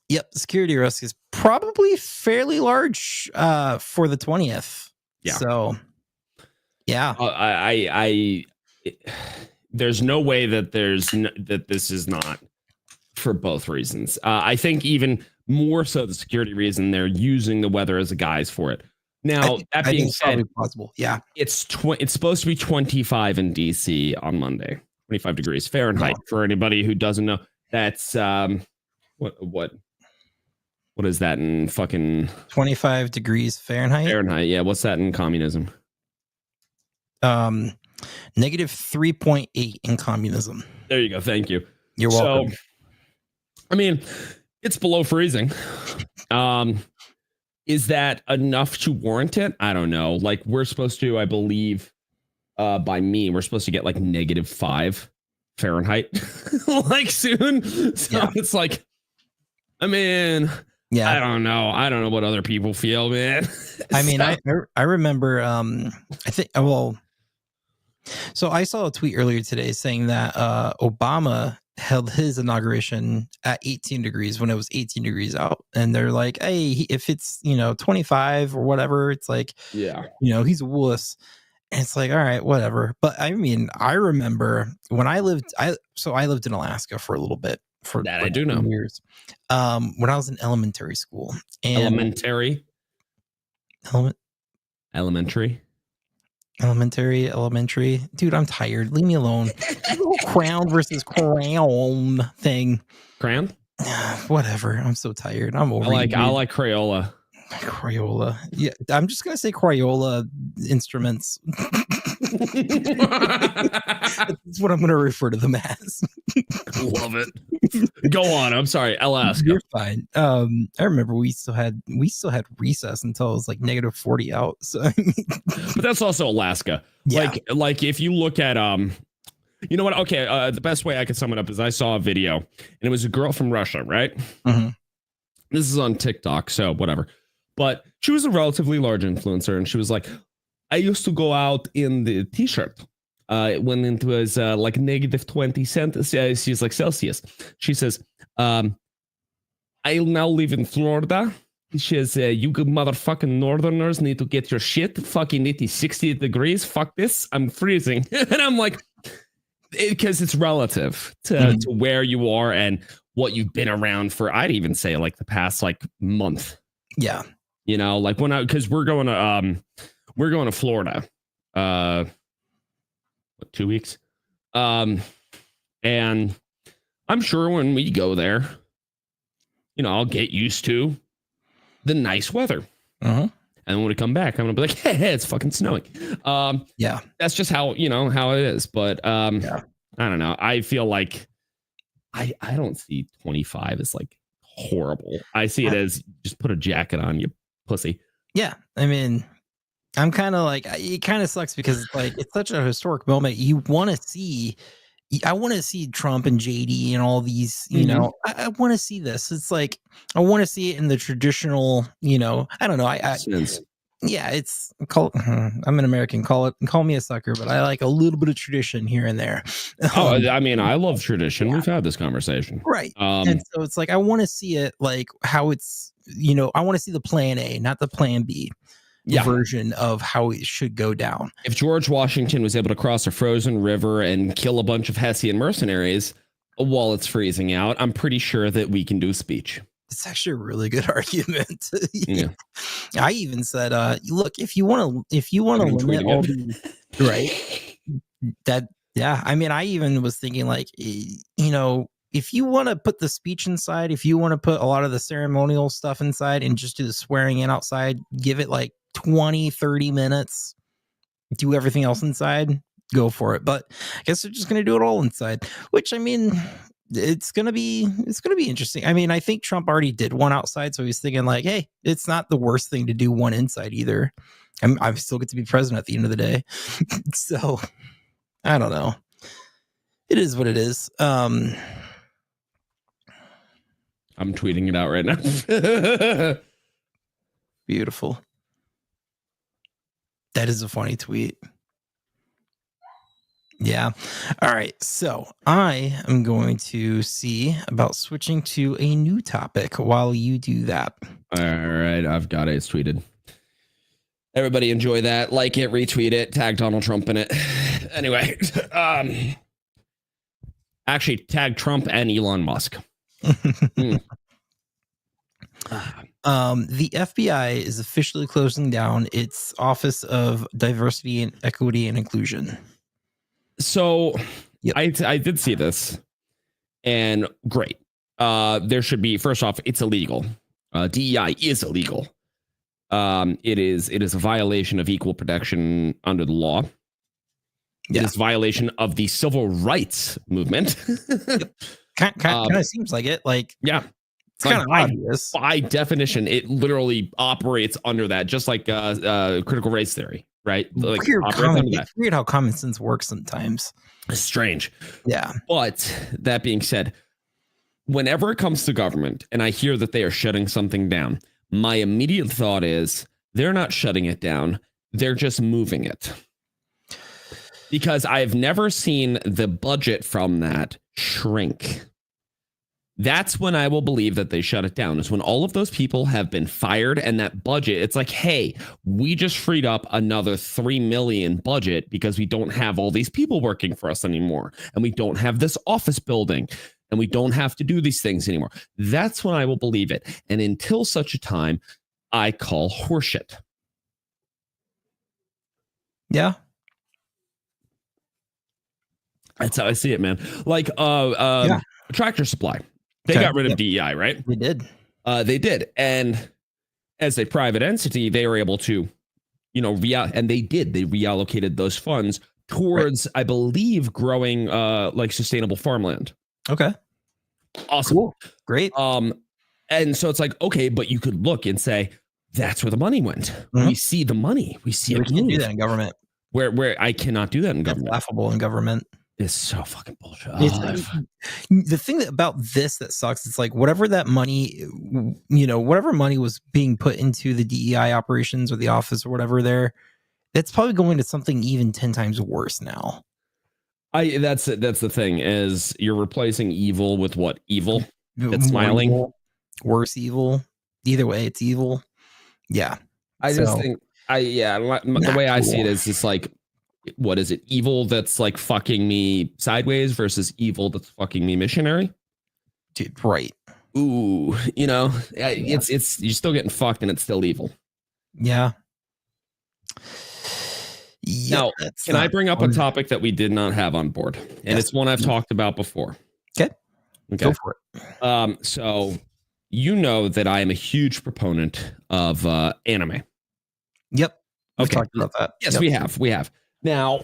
Yep, the security risk is probably fairly large for the 20th. Yeah. So, yeah. There's no way that that this is not for both reasons. I think even more so the security reason, they're using the weather as a guise for it. Now, that being said, possible. Yeah. It's supposed to be 25 in DC on Monday. 25 degrees Fahrenheit. For anybody who doesn't know, that's what is that in fucking 25 degrees Fahrenheit? Fahrenheit, yeah. What's that in communism? Negative 3.8 in communism. There you go. Thank you. You're welcome. So, I mean, it's below freezing. Is that enough to warrant it? I don't know. Like we're supposed to, I believe, we're supposed to get like -5 Fahrenheit like soon. So it's like, I mean, yeah, I don't know what other people feel, man. I mean, I remember, so I saw a tweet earlier today saying that Obama held his inauguration at 18 degrees when it was 18 degrees out. And they're like, hey, if it's, 25 or whatever, it's like, yeah, he's a wuss. And it's like, all right, whatever. But I mean, I remember when I lived in Alaska for a little bit. For that I do know. Years. When I was in elementary school. And elementary. Dude, I'm tired. Leave me alone. Crown versus crown thing. Crown? Whatever. I'm so tired. I'm over it. I like Crayola. Crayola. Yeah, I'm just gonna say Crayola instruments. That's what I'm gonna refer to them as. Love it. Go on. I'm sorry, Alaska. You're fine. I remember we still had recess until it was like -40 out. So But that's also Alaska. Yeah. Like if you look at you know what? Okay, the best way I could sum it up is I saw a video and it was a girl from Russia, right? Mhm. This is on TikTok, so whatever. But she was a relatively large influencer, and she was like, I used to go out in the t-shirt when it was like -20 Celsius. She's like Celsius. She says, I now live in Florida. She says, you good motherfucking Northerners need to get your shit. Fucking 60 degrees. Fuck this. I'm freezing. And I'm like, because it's relative to where you are and what you've been around for. I'd even say like the past like month. Yeah. You know, like because we're going to Florida, 2 weeks. And I'm sure when we go there, you know, I'll get used to the nice weather. Uh-huh. And when we come back, I'm gonna be like, hey, it's fucking snowing. Yeah. That's just how, you know, how it is. But I don't know. I feel like I don't see 25 as like horrible. I see it as just put a jacket on, you pussy. Yeah. I mean, I'm kind of like, it kind of sucks because like it's such a historic moment. I want to see Trump and JD and all these, you know, I want to see this. It's like, I want to see it in the traditional, you know, I don't know. Yeah, I'm an American. Call me a sucker, but I like a little bit of tradition here and there. I mean, I love tradition. Yeah. We've had this conversation. Right. And so it's like, I want to see it like how it's, you know, I want to see the plan A, not the plan B. Version of how it should go down. If George Washington was able to cross a frozen river and kill a bunch of Hessian mercenaries while it's freezing out, I'm pretty sure that we can do a speech. It's actually a really good argument. Yeah. I even said, look, if you want to limit all these, right? I mean, I even was thinking like, you know, if you want to put the speech inside, if you want to put a lot of the ceremonial stuff inside and just do the swearing in outside, give it like 20-30 minutes, do everything else inside, go for it. But I guess they're just going to do it all inside, which I mean, it's going to be interesting. I mean, I think Trump already did one outside, so he's thinking like, hey, it's not the worst thing to do one inside either. I still get to be president at the end of the day. So I don't know. It is what it is. I'm tweeting it out right now. Beautiful. That is a funny tweet. Yeah. All right. So I am going to see about switching to a new topic while you do that. All right. I've got it. It's tweeted. Everybody enjoy that. Like it, retweet it, tag Donald Trump in it. Anyway, actually tag Trump and Elon Musk. The FBI is officially closing down its Office of Diversity and Equity and Inclusion. So I did see this, and great. There should be, first off, it's illegal. DEI is illegal. It is a violation of equal protection under the law. It is violation of the civil rights movement. Kind of seems like it. Like, yeah. It's kind of obvious. By definition, it literally operates under that, just like critical race theory, right? Like, it's weird how common sense works sometimes. It's strange. Yeah. But that being said, whenever it comes to government and I hear that they are shutting something down, my immediate thought is they're not shutting it down. They're just moving it. Because I've never seen the budget from that shrink. That's when I will believe that they shut it down, is when all of those people have been fired and that budget, it's like, hey, we just freed up another 3 million budget because we don't have all these people working for us anymore. And we don't have this office building and we don't have to do these things anymore. That's when I will believe it. And until such a time, I call horseshit. Yeah. That's how I see it, man. Like Tractor Supply. They got rid of DEI, right? They did. They did. And as a private entity, they were able to, you know, and they did. They reallocated those funds towards, I believe, growing like sustainable farmland. Okay. Awesome. Cool. Great. And so it's like, okay, but you could look and say, that's where the money went. Mhm. We see the money. We see We it can't move. do that in government. Where I cannot do that in That's government. laughable in government. It's so fucking bullshit. The thing about this that sucks, it's like whatever that money, whatever money was being put into the DEI operations or the office or whatever there, it's probably going to something even 10 times worse now. That's the thing is you're replacing evil with what? Evil? That's More smiling? evil, worse evil. Either way, it's evil. Yeah. I just think the way I see it is just like, what is it? Evil that's like fucking me sideways versus evil that's fucking me missionary. Dude, right. Ooh, it's you're still getting fucked and it's still evil. Yeah. Now, can I bring up a topic that we did not have on board? And it's one I've talked about before. Okay. Go for it. So you know that I am a huge proponent of anime. Yep. We've Okay. talked about that. Yes, Yep. we have. Now,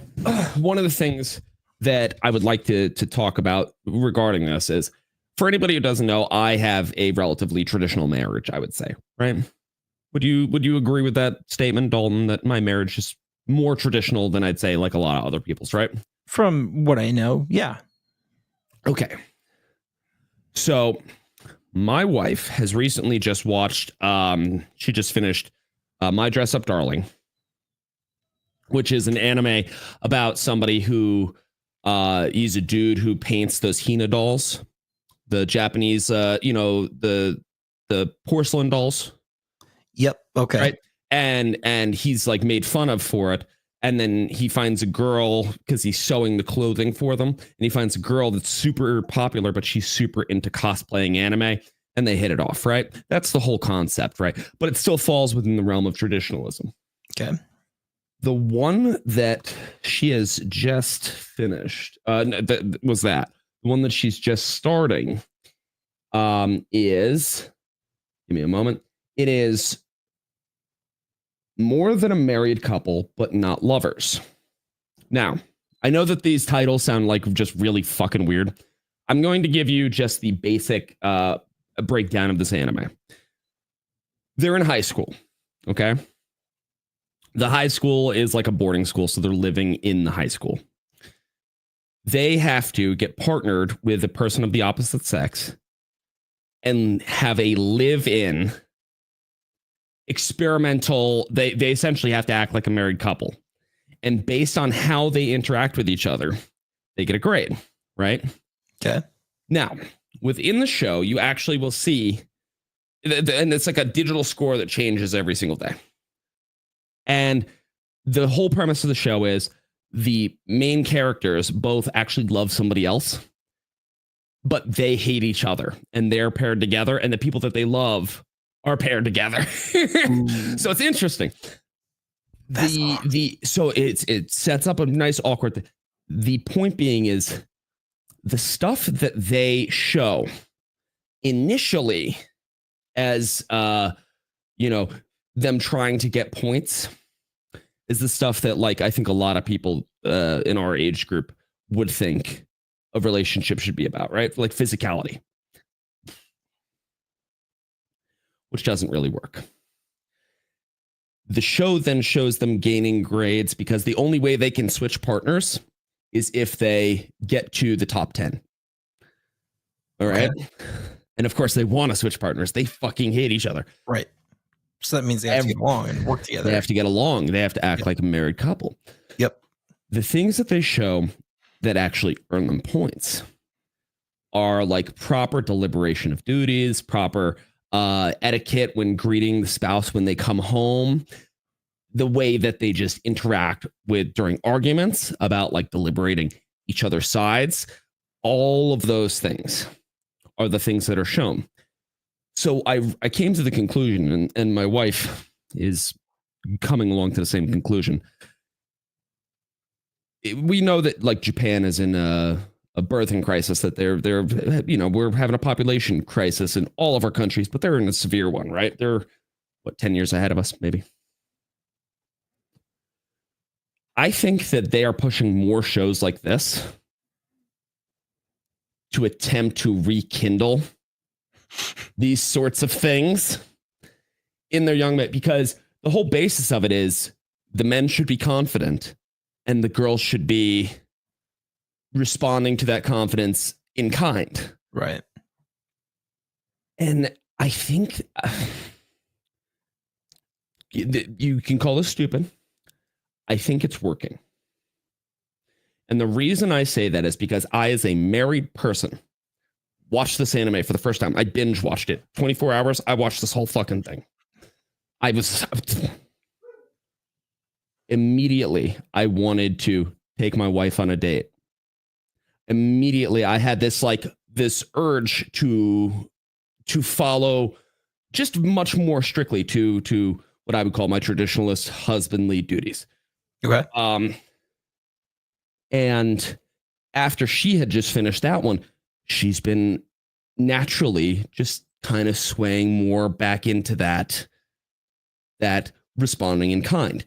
one of the things that I would like to talk about regarding this is, for anybody who doesn't know, I have a relatively traditional marriage, I would say, right? Would you agree with that statement, Dalton, that my marriage is more traditional than I'd say like a lot of other people's, right? From what I know, yeah. Okay. So my wife has recently just watched, she just finished My Dress Up Darling, which is an anime about somebody who he's a dude who paints those Hina dolls, the Japanese, the porcelain dolls. Yep. Okay. Right. And he's like made fun of for it. And then he finds a girl because he's sewing the clothing for them. And he finds a girl that's super popular, but she's super into cosplaying anime. And they hit it off. Right. That's the whole concept. Right. But it still falls within the realm of traditionalism. Okay. The one that she has just finished was that the one that she's just starting is, give me a moment. It is More Than a Married Couple, but Not Lovers. Now, I know that these titles sound like just really fucking weird. I'm going to give you just the basic breakdown of this anime. They're in high school. Okay. The high school is like a boarding school, so they're living in the high school. They have to get partnered with a person of the opposite sex and have a live-in experimental. They essentially have to act like a married couple. And based on how they interact with each other, they get a grade, right? Okay. Now, within the show, you actually will see, and it's like a digital score that changes every single day. And the whole premise of the show is the main characters both actually love somebody else, but they hate each other and they're paired together. And the people that they love are paired together. So it's interesting. So it sets up a nice awkward thing. The point being is the stuff that they show initially as them trying to get points is the stuff that, like, I think a lot of people in our age group would think a relationship should be about, right? Like physicality, which doesn't really work. The show then shows them gaining grades because the only way they can switch partners is if they get to the top 10. All right. Okay. And of course, they want to switch partners. They fucking hate each other. Right. So that means they have to get along and work together. They have to get along. They have to act like a married couple. Yep. The things that they show that actually earn them points are like proper deliberation of duties, proper etiquette when greeting the spouse when they come home, the way that they just interact with during arguments about like deliberating each other's sides. All of those things are the things that are shown. So I came to the conclusion, and my wife is coming along to the same conclusion. We know that like Japan is in a birthing crisis, that they're we're having a population crisis in all of our countries, but they're in a severe one, right? They're 10 years ahead of us, maybe. I think that they are pushing more shows like this to attempt to rekindle these sorts of things in their young men, because the whole basis of it is the men should be confident and the girls should be responding to that confidence in kind. Right. And I think you can call this stupid. I think it's working. And the reason I say that is because I, as a married person, watched this anime for the first time. I binge watched it. 24 hours. I watched this whole fucking thing. Immediately, I wanted to take my wife on a date. Immediately, I had this urge to follow just much more strictly to what I would call my traditionalist husbandly duties. Okay. And after she had just finished that one, she's been naturally just kind of swaying more back into that responding in kind.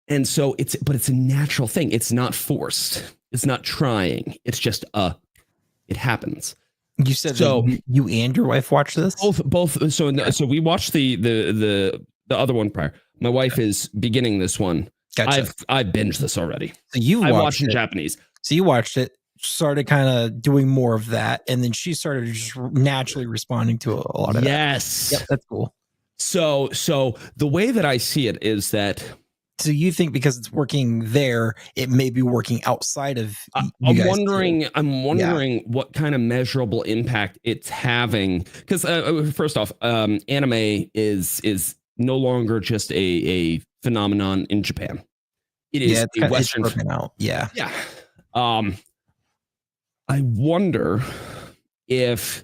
And so it's a natural thing. It's not forced. It's not trying. It's just it happens. You said so. You and your wife watched this? Both. So we watched the other one prior. My wife is beginning this one. Gotcha. I've binged this already. So I watched in Japanese. So you watched it, started kind of doing more of that, and then she started just naturally responding to a lot of that. Yes. Yep, that's cool. So the way that I see it is that. So you think because it's working there, it may be working outside of I'm wondering what kind of measurable impact it's having. Because first off, anime is no longer just a phenomenon in Japan. It is a Western out. Yeah. Yeah. I wonder if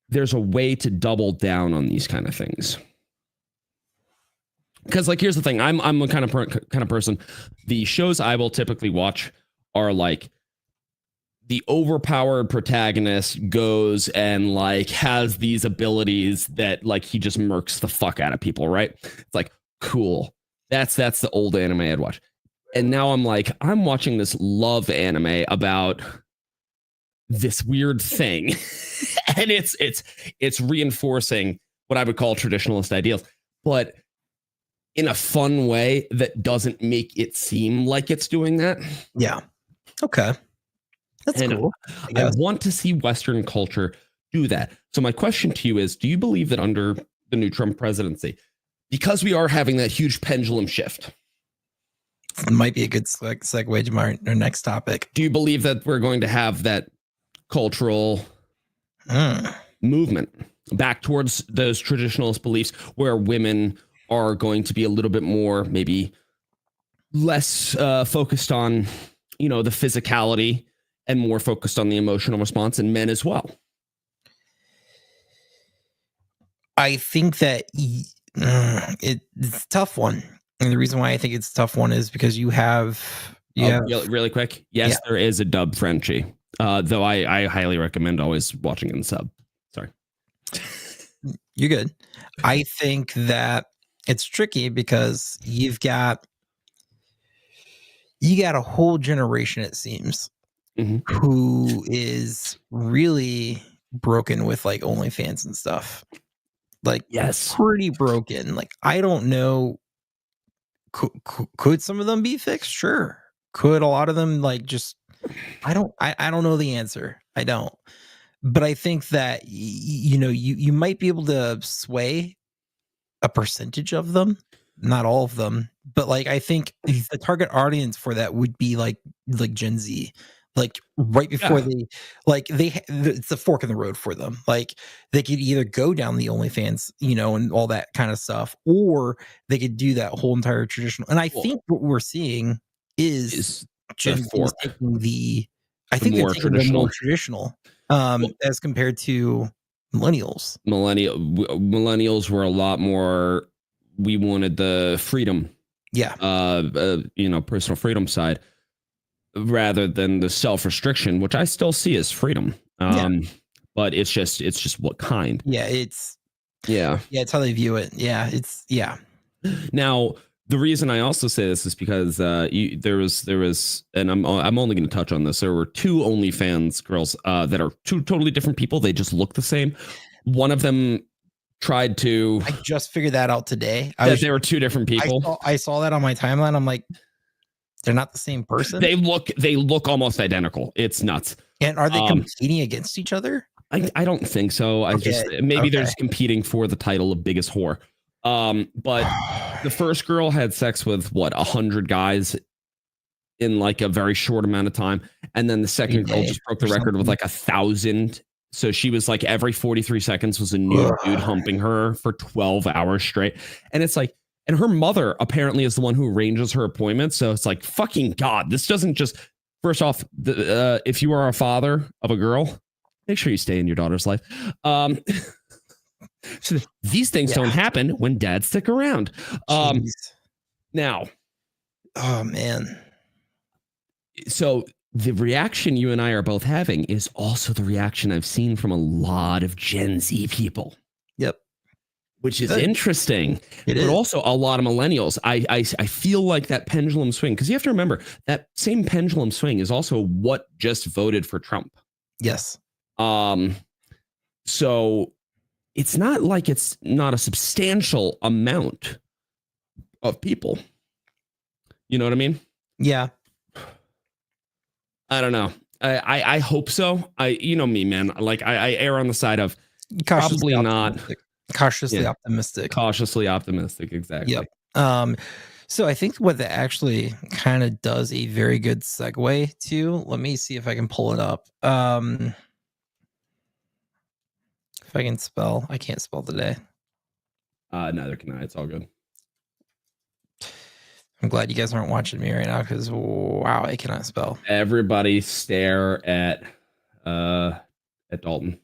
there's a way to double down on these kind of things. Because here's the thing, I'm a kind of person. The shows I will typically watch are like the overpowered protagonist goes and has these abilities that he just murks the fuck out of people, right? It's like, cool. That's the old anime I'd watch. And now I'm watching this love anime about this weird thing. And it's reinforcing what I would call traditionalist ideals, but in a fun way that doesn't make it seem like it's doing that. Yeah. Okay. That's cool. I want to see Western culture do that. So my question to you is, do you believe that under the new Trump presidency, because we are having that huge pendulum shift, it might be a good segue to our next topic. Do you believe that we're going to have that cultural movement back towards those traditionalist beliefs where women are going to be a little bit more, maybe less focused on, the physicality and more focused on the emotional response, and men as well? I think that it's a tough one. And the reason why I think it's a tough one is because you have really quick. Yes, There is a dub Frenchie, though I highly recommend always watching in sub. Sorry. You're good. I think that it's tricky because you got a whole generation, it seems, who is really broken with OnlyFans and stuff. Yes, pretty broken. I don't know. Could some of them be fixed? Sure. Could a lot of them just? I don't know the answer. I don't. But I think that you might be able to sway a percentage of them, not all of them, but I think the target audience for that would be like Gen Z, right before it's a fork in the road for them. They could either go down the OnlyFans, and all that kind of stuff, or they could do that whole entire traditional. And I think what we're seeing is Gen Z is taking they're taking the more traditional, as compared to millennials. Millennials were a lot more. We wanted the freedom, personal freedom side, rather than the self-restriction, which I still see as freedom. But it's just what kind. It's how they view it. Now, The reason I also say this is because there was, and I'm only going to touch on this. There were 2 OnlyFans girls that are 2 totally different people. They just look the same. One of them tried to. I just figured that out today. They were 2 different people. I saw that on my timeline. I'm like, they're not the same person. They look almost identical. It's nuts. And are they competing against each other? I don't think so. They're just competing for the title of biggest whore. But the first girl had sex with 100 guys in like a very short amount of time, and then the second girl just broke the record with like 1,000. So she was like every 43 seconds was a new dude humping her for 12 hours straight. And it's like, and her mother apparently is the one who arranges her appointments. So it's like, fucking God, this doesn't just, first off, if you are a father of a girl, make sure you stay in your daughter's life. So these things don't happen when dads stick around. Now. Oh, man. So the reaction you and I are both having is also the reaction I've seen from a lot of Gen Z people. Yep. Which is interesting. But also a lot of millennials. I feel like that pendulum swing, because you have to remember that same pendulum swing is also what just voted for Trump. Yes. So it's not like it's not a substantial amount of people. You know what I mean? Yeah. I don't know. I hope so. You know me, man. Like I err on the side of Cautiously probably not. Cautiously optimistic. Cautiously optimistic. Exactly. Yep. So I think what that actually kind of does a very good segue to. Let me see if I can pull it up. If I can spell, I can't spell today. Neither can I. It's all good. I'm glad you guys aren't watching me right now because wow, I cannot spell. Everybody stare at Dalton.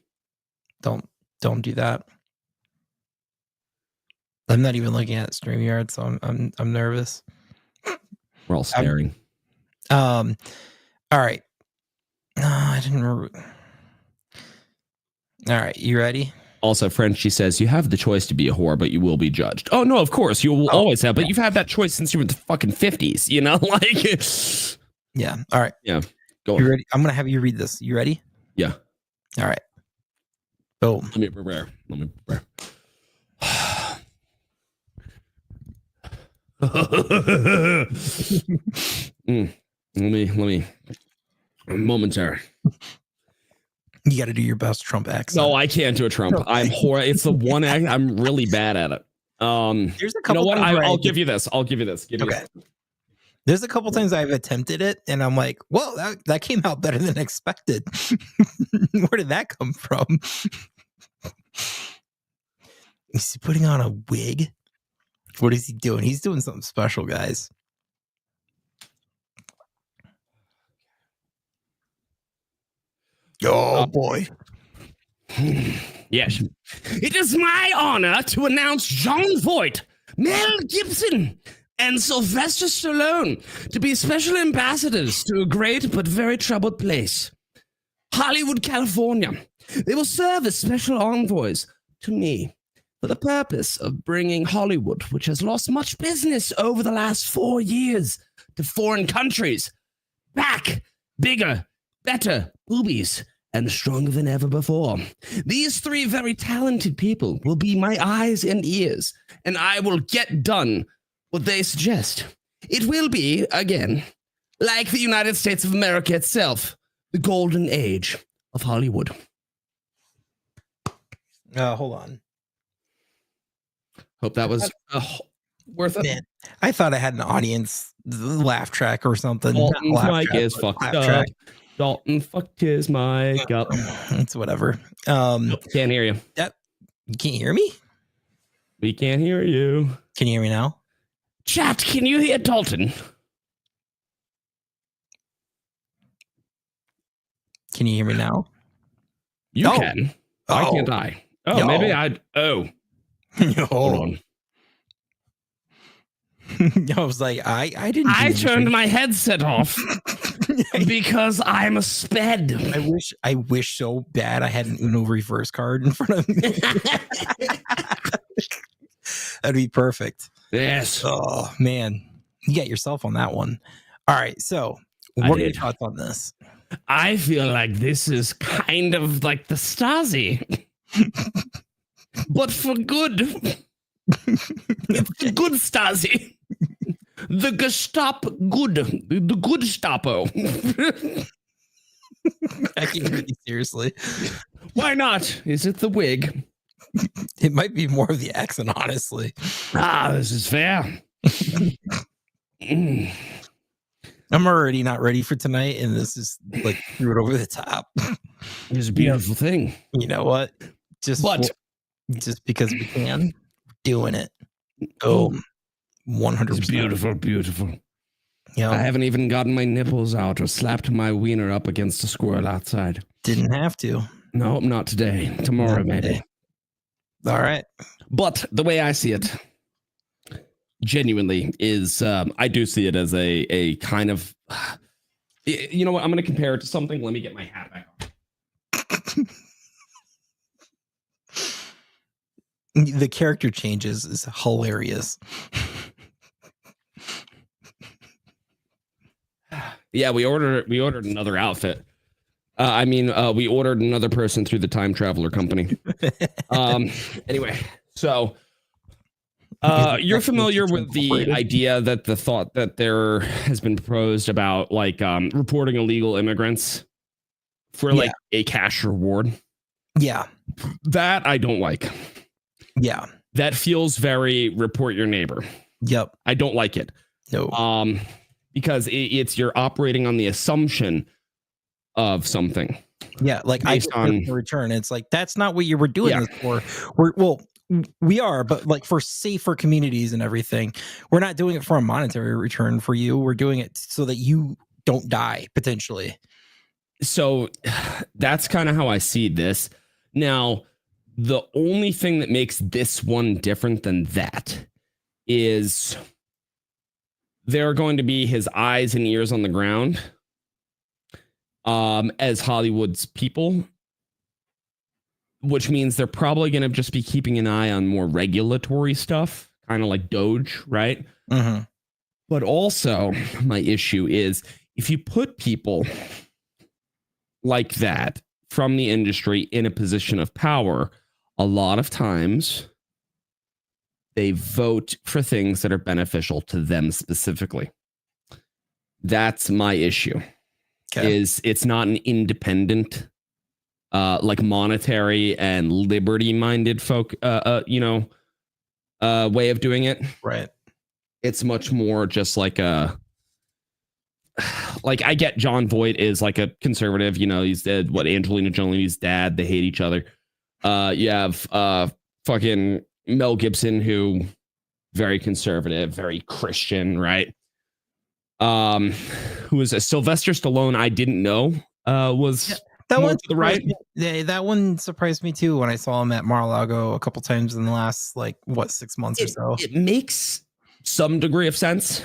Don't do that. I'm not even looking at StreamYard, so I'm nervous. We're all staring. All right. No, I didn't remember. All right, you ready? Also, Frenchie says, you have the choice to be a whore, but you will be judged. Oh, no, of course. You will always have, but you've had that choice since you were in the fucking 50s, you know? Like, yeah. All right. Yeah. Go on. You ready? I'm going to have you read this. You ready? Yeah. All right. Boom. Let me prepare. Let me. Momentary. You got to do your best Trump accent. No, I can't do a Trump. I'm horrible. It's the one act I'm really bad at it. There's a couple. You know what? I'll give you this. Okay. There's a couple times I've attempted it, and I'm like, "Whoa, that came out better than expected." Where did that come from? Is he putting on a wig? What is he doing? He's doing something special, guys. Oh boy. Yes. It is my honor to announce Jon Voight, Mel Gibson, and Sylvester Stallone to be special ambassadors to a great but very troubled place, Hollywood, California. They will serve as special envoys to me for the purpose of bringing Hollywood, which has lost much business over the last 4 years, to foreign countries, back, bigger, better, boobies, and stronger than ever before. These 3 very talented people will be my eyes and ears, and I will get done what they suggest. It will be, again, like the United States of America itself, the golden age of Hollywood. Hold on. Hope that was worth it. Man, I thought I had an audience laugh track or something. Dalton's mic is fucked up. Dalton fucked his mic up. It's whatever. Can't hear you. You can't hear me? We can't hear you. Can you hear me now? Chat, can you hear Dalton? Can you hear me now? You can. Why can't I? Oh, no. Maybe I... Oh. No. Hold on. I was like, I didn't. I turned my headset off because I'm a sped. I wish so bad I had an Uno reverse card in front of me. That'd be perfect. Yes. Oh man, you got yourself on that one. All right, so I what are your did. thoughts on this? I feel like this is kind of like the Stasi, but for good. It's the good Stasi. The Gestapo good. The good Stapo. I can't take you seriously. Why not? Is it the wig? It might be more of the accent, honestly. This is fair. Mm. I'm already not ready for tonight, and this is like threw it over the top. It's a beautiful thing. You know what? Just because we can, doing it. Oh, 100%. It's beautiful, beautiful. Yeah, I haven't even gotten my nipples out or slapped my wiener up against a squirrel outside. didn't have to. No, not today. Tomorrow, Not maybe. today. All right. But the way I see it, genuinely, is I do see it as a kind of, you know what? I'm going to compare it to something. Let me get my hat back on. The character changes is hilarious. Yeah, we ordered another outfit. We ordered another person through the time traveler company. Anyway, so you're familiar with the idea that the thought that there has been proposed about like reporting illegal immigrants for like a cash reward. Yeah. That I don't like. Yeah. That feels very report your neighbor. Yep. I don't like it. No. Because it's you're operating on the assumption of something. Yeah, like I based on return. It's like that's not what you were doing this for. We are, but like for safer communities and everything, we're not doing it for a monetary return for you. We're doing it so that you don't die potentially. So that's kind of how I see this. Now, the only thing that makes this one different than that is there are going to be his eyes and ears on the ground as Hollywood's people, which means they're probably going to just be keeping an eye on more regulatory stuff, kind of like Doge, right? Mm-hmm. But also, my issue is if you put people like that from the industry in a position of power, a lot of times they vote for things that are beneficial to them specifically. That's my issue. Okay. Is it's not an independent, like monetary and liberty-minded folk, way of doing it. Right. It's much more just like a, like I get John Voight is like a conservative. You know, he's Angelina Jolie's dad. They hate each other. You have fucking Mel Gibson, who very conservative, very Christian, right? Who is a Sylvester Stallone? I didn't know was that more one to the right. That one surprised me too when I saw him at Mar-a-Lago a couple times in the last 6 months or so. It makes some degree of sense,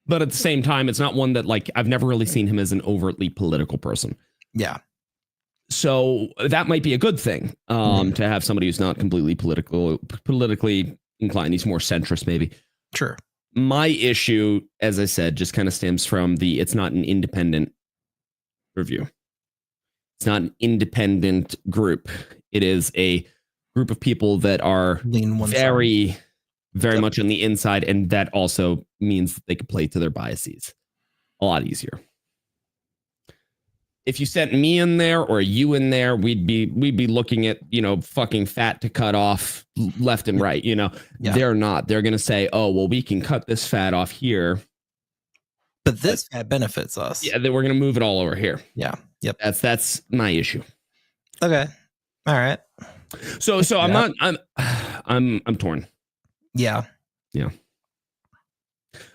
but at the same time, it's not one that I've never really seen him as an overtly political person. Yeah. So that might be a good thing to have somebody who's not completely politically inclined. He's more centrist, maybe. Sure. My issue, as I said, just kind of stems from it's not an independent review. It's not an independent group. It is a group of people that are very much on the inside. And that also means that they can play to their biases a lot easier. If you sent me in there or you in there, we'd be looking at, fucking fat to cut off left and right, They're not. They're going to say, oh, well, we can cut this fat off here. But this fat benefits us. Yeah, then we're going to move it all over here. Yeah. Yep. That's my issue. Okay. All right. So I'm torn. Yeah. Yeah.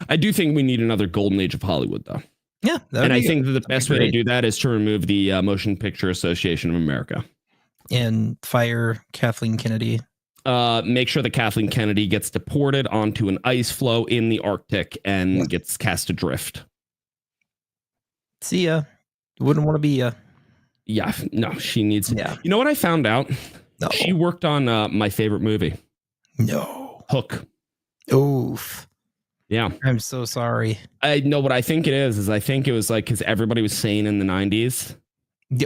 I do think we need another golden age of Hollywood, though. Yeah. And I think that the best way to do that is to remove the Motion Picture Association of America. And fire Kathleen Kennedy. Make sure that Kathleen Kennedy gets deported onto an ice floe in the Arctic and gets cast adrift. See ya. Wouldn't want to be ya. Yeah. No, she needs... Yeah. You know what I found out? No. She worked on my favorite movie. No. Hook. Oof. Yeah. I'm so sorry. I know what I think it is I think it was like because everybody was sane in the 90s.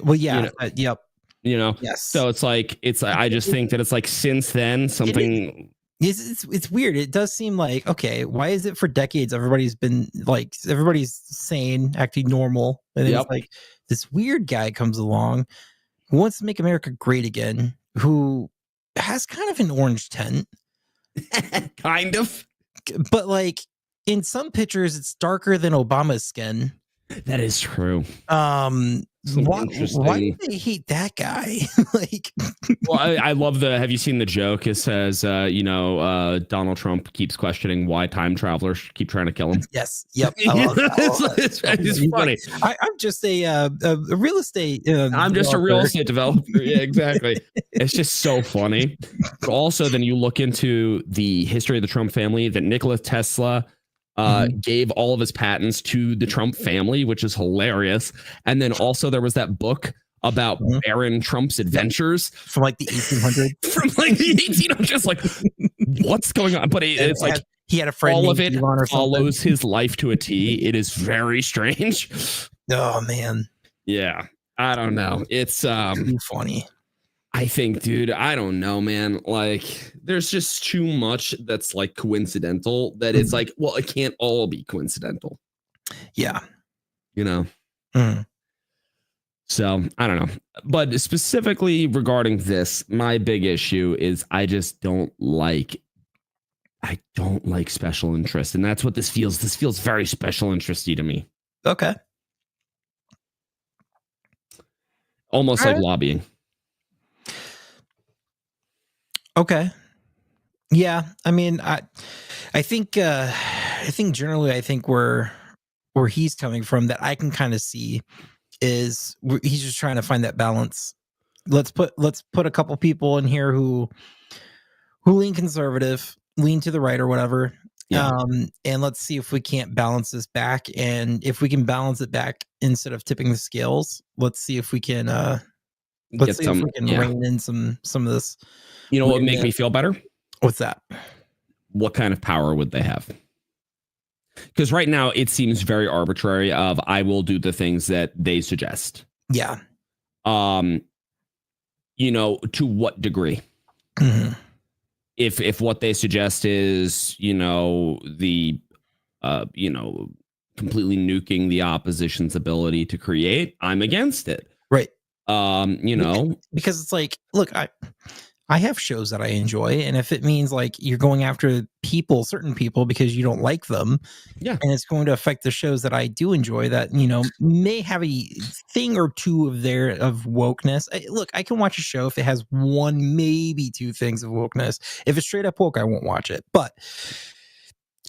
Well, yeah. You know, Yep. you know? Yes. So it's like, I just think that it's like since then, something. It's weird. It does seem like, okay, why is it for decades everybody's sane, acting normal, and then it's like this weird guy comes along who wants to make America great again, who has kind of an orange tint, kind of, but like in some pictures it's darker than Obama's skin. That is true. Why do they hate that guy? Like, well, I love have you seen the joke? It says, Donald Trump keeps questioning why time travelers keep trying to kill him. Yes. Yep. I love that. It's funny. Like, I'm just a real estate. I'm just a real estate developer. Yeah, exactly. It's just so funny. But also, then you look into the history of the Trump family, that Nikola Tesla gave all of his patents to the Trump family, which is hilarious. And then also there was that book about Baron Trump's adventures from like the 1800s. From like the 1800s, like what's going on? But it's like he had a friend. All of it follows his life to a T. It is very strange. Oh man. Yeah, I don't know. It's too funny. I think, dude, I don't know, man. Like, there's just too much that's like coincidental that it's like, well, it can't all be coincidental. Yeah. You know? So, I don't know. But specifically regarding this, my big issue is I don't like special interest. And that's what this feels. This feels very special interesty to me. Okay. Almost like lobbying. Okay. Yeah. I mean, I think generally, I think where he's coming from, that I can kind of see, is he's just trying to find that balance. Let's put a couple people in here who lean conservative, lean to the right or whatever. Yeah. And let's see if we can't balance this back. And if we can balance it back instead of tipping the scales, let's see if we can rein in some of this. You know what would make me feel better? What's that? What kind of power would they have? Because right now it seems very arbitrary of I will do the things that they suggest. Yeah. To what degree? Mm-hmm. If what they suggest is, completely nuking the opposition's ability to create, I'm against it. Right. Because it's like, look, I have shows that I enjoy, and if it means like you're going after certain people because you don't like them, yeah, and it's going to affect the shows that I do enjoy that, may have a thing or two of wokeness. Look, I can watch a show if it has one, maybe two things of wokeness. If it's straight up woke, I won't watch it. But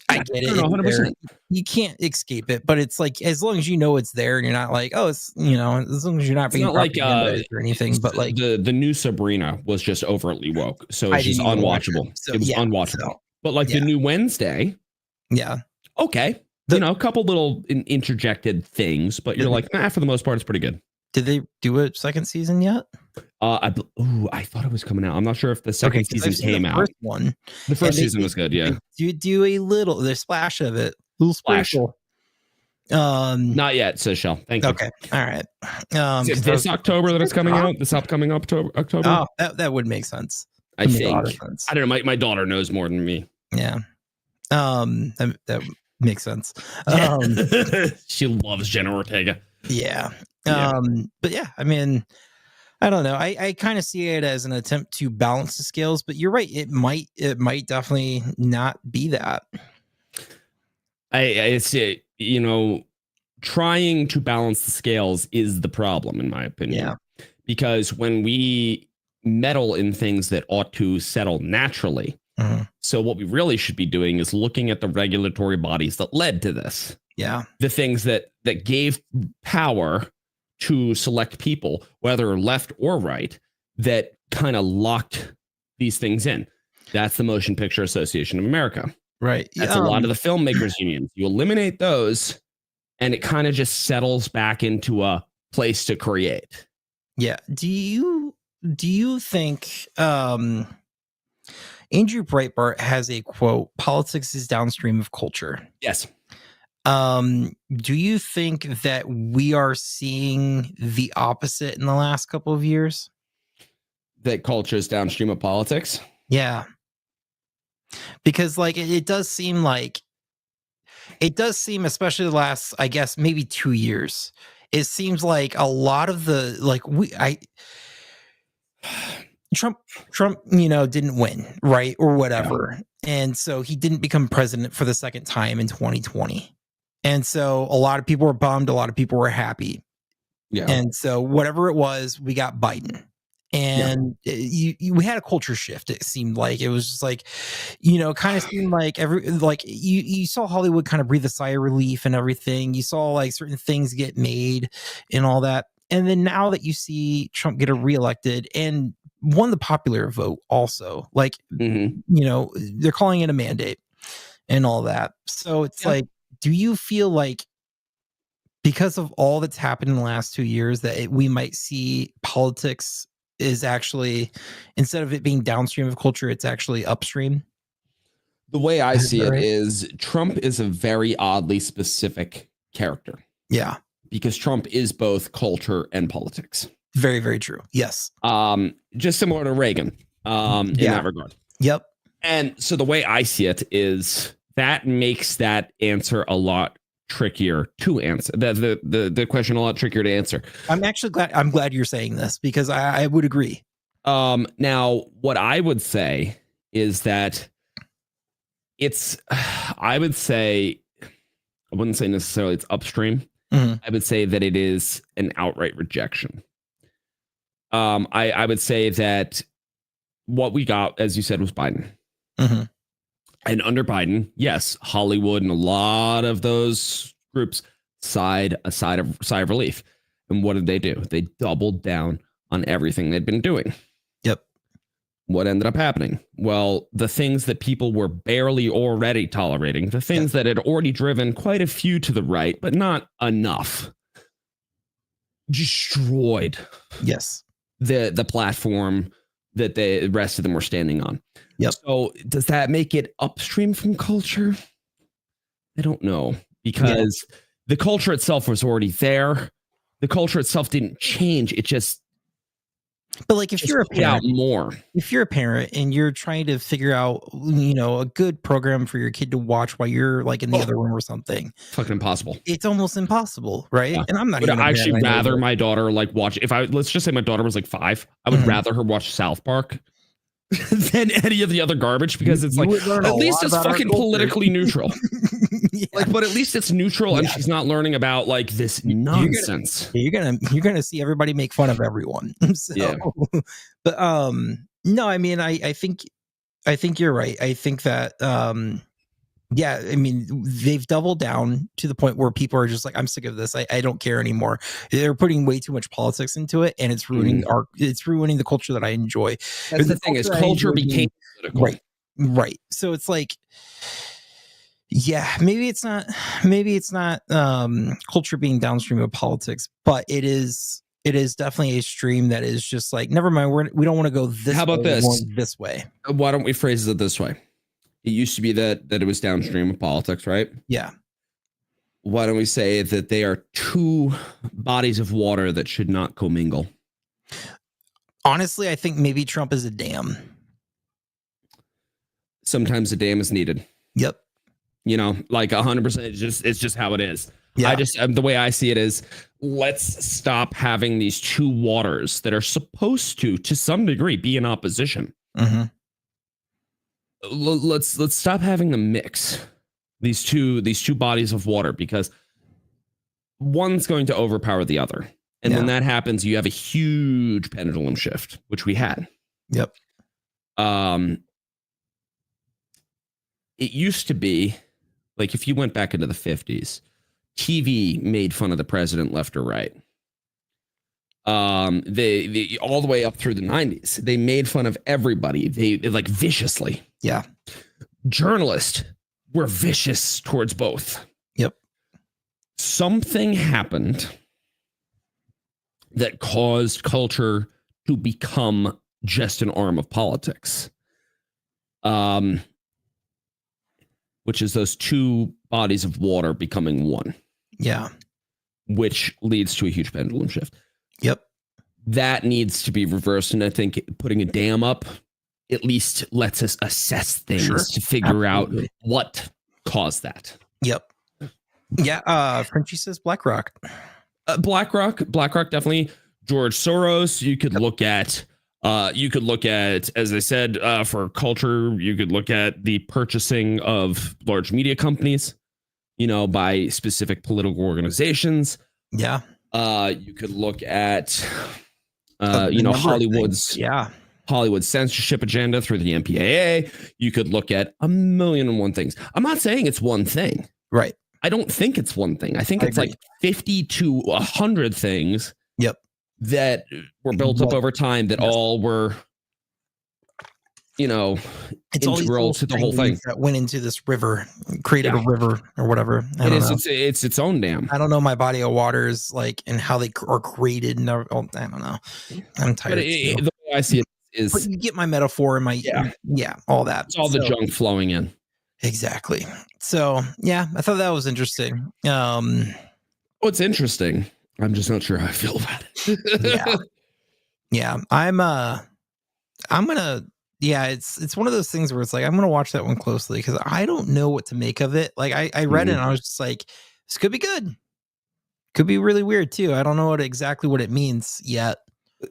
I get it. 100%. You can't escape it, but it's like, as long as you know it's there and you're not like, oh, it's, as long as you're not being propagandized or anything, but like the new Sabrina was just overtly woke. So it's just unwatchable. It was unwatchable. But like the new Wednesday. Yeah. Okay. A couple little interjected things, but you're like, for the most part, it's pretty good. Did they do a second season yet? I thought it was coming out. I'm not sure if the second season came out. The first season was good. Yeah. You do the splash of it. Little sprinkle. Not yet, says Shell. Thank you. Okay. All right. This October that it's coming out. This upcoming October. Oh, that would make sense. I think. I don't know. My daughter knows more than me. Yeah. That makes sense. She loves Jenna Ortega. Yeah. But yeah, I mean, I don't know. I kind of see it as an attempt to balance the scales, but you're right. It might definitely not be that. I see, trying to balance the scales is the problem, in my opinion. Yeah. Because when we meddle in things that ought to settle naturally, so what we really should be doing is looking at the regulatory bodies that led to this. Yeah. The things that gave power to select people, whether left or right, that kind of locked these things in. That's the Motion Picture Association of America. Right. That's a lot of the filmmakers unions. You eliminate those and it kind of just settles back into a place to create. Yeah. Do you think Andrew Breitbart has a quote: "Politics is downstream of culture." Yes. Do you think that we are seeing the opposite in the last couple of years? That culture is downstream of politics. Yeah. Because like it does seem especially the last, I guess, maybe 2 years. It seems like a lot of the Trump, didn't win, right? Or whatever. And so he didn't become president for the second time in 2020. And so a lot of people were bummed, a lot of people were happy. Yeah. And so whatever it was, we got Biden. And we had a culture shift. It seemed like it was just like, kind of seemed like you saw Hollywood kind of breathe a sigh of relief and everything. You saw like certain things get made and all that. And then now that you see Trump get reelected and won the popular vote also, like, they're calling it a mandate and all that. So it's like, do you feel like because of all that's happened in the last 2 years that we might see politics is actually, instead of it being downstream of culture, it's actually upstream? The way I see it right? is Trump is a very oddly specific character. Yeah. Because Trump is both culture and politics. Very, very true. Yes. Just similar to Reagan in that regard. Yep. And so the way I see it is that makes that answer a lot trickier to answer. The question a lot trickier to answer. I'm glad you're saying this because I would agree. Now, what I would say is that I wouldn't say necessarily it's upstream. Mm-hmm. I would say that it is an outright rejection. I would say that what we got, as you said, was Biden. Mm-hmm. And under Biden, yes, Hollywood and a lot of those groups sighed a sigh of relief. And what did they do? They doubled down on everything they'd been doing. Yep. What ended up happening? Well, the things that people were barely already tolerating, the things that had already driven quite a few to the right, but not enough, destroyed. Yes. The platform that the rest of them were standing on. Yep. So does that make it upstream from culture? I don't know, because the culture itself was already there. The culture itself didn't change. It just. But like if you're a parent, if you're a parent and you're trying to figure out, a good program for your kid to watch while you're like in the other room or something, fucking impossible. It's almost impossible, right? Yeah. And I'm not. Would I actually rather my daughter like watch? Let's just say my daughter was like 5, I would rather her watch South Park than any of the other garbage, because it's like at least it's fucking politically neutral. But at least it's neutral and she's not learning about like this nonsense. You're gonna see everybody make fun of everyone. But no, I mean I think you're right. I think that I mean they've doubled down to the point where people are just like, I'm sick of this. I don't care anymore. They're putting way too much politics into it, and it's ruining it's ruining the culture that I enjoy. That's the thing, is culture became political. Right. So it's like, maybe it's not culture being downstream of politics, but it is definitely a stream that is just like, never mind, we don't want to go this. How about this way? Why don't we phrase it this way? It used to be that it was downstream of politics, right? Yeah. Why don't we say that they are two bodies of water that should not commingle? Honestly, I think maybe Trump is a dam. Sometimes a dam is needed. Yep. Like 100%. It's just how it is. Yeah. The way I see it is, let's stop having these two waters that are supposed to some degree, be in opposition. Mm-hmm. Let's stop having them mix these two bodies of water, because one's going to overpower the other. And when that happens, you have a huge pendulum shift, which we had. Yep. It used to be like, if you went back into the 50s, TV made fun of the president left or right. They all the way up through the 90s, they made fun of everybody. They like viciously. Yeah. Journalists were vicious towards both. Yep. Something happened that caused culture to become just an arm of politics. which is those two bodies of water becoming one. Yeah. Which leads to a huge pendulum shift. Yep. That needs to be reversed. And I think putting a dam up at least lets us assess things to figure out what caused that. Yep. Yeah. Frenchie says BlackRock. BlackRock definitely. George Soros. You could look at, as I said, for culture, you could look at the purchasing of large media companies, by specific political organizations. Yeah. You could look at, Hollywood's Hollywood censorship agenda through the MPAA. You could look at a million and one things. I'm not saying it's one thing. Right. I don't think it's one thing. I think it's like 50 to 100 things. Yep. That were built up over time that all were, it's integral to the whole thing. That went into this river, created a river or whatever. It's its own dam. I don't know my body of waters, and how they are created. And I don't know. I'm tired. The way I see it is, but you get my metaphor and my all that. It's all the junk flowing in. Exactly. So yeah, I thought that was interesting. What's interesting? I'm just not sure how I feel about it. Yeah. I'm gonna. Yeah, it's one of those things where it's like I'm gonna watch that one closely because I don't know what to make of it. Like I read it and I was just like, this could be good, could be really weird too. I don't know exactly what it means yet.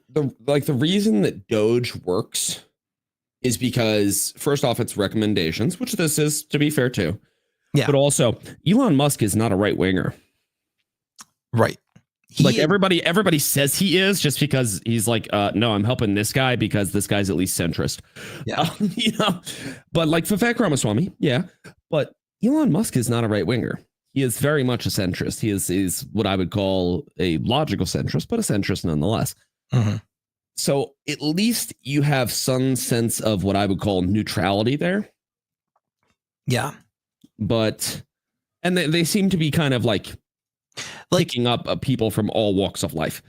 The reason that Doge works is because first off, it's recommendations, which this is, to be fair too. Yeah, but also Elon Musk is not a right winger, right? Everybody says he is just because he's like, no, I'm helping this guy because this guy's at least centrist. Yeah. But like Vivek Ramaswamy, yeah. But Elon Musk is not a right winger. He is very much a centrist. He is what I would call a logical centrist, but a centrist nonetheless. Mm-hmm. So at least you have some sense of what I would call neutrality there. Yeah. And they seem to be kind of like picking up people from all walks of life.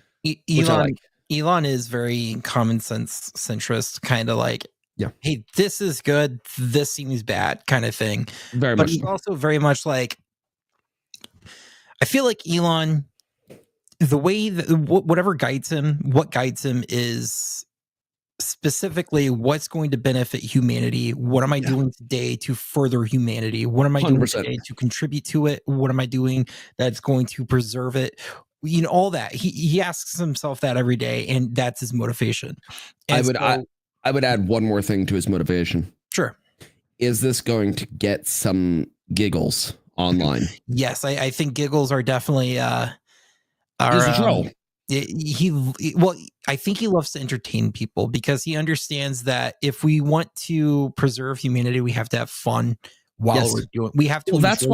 Elon is very common sense centrist, kind of like, hey, this is good, this seems bad kind of thing. Very but much. He's also very much like, I feel like Elon, the way that what guides him is specifically what's going to benefit humanity. What am I doing today to further humanity? What am I 100%. Doing today to contribute to it? What am I doing that's going to preserve it? All that. He asks himself that every day, and that's his motivation. And I would add one more thing to his motivation. Sure. Is this going to get some giggles online? Yes, I think giggles are definitely he's a troll. I think he loves to entertain people because he understands that if we want to preserve humanity, we have to have fun while we're doing. We have to. Well, that's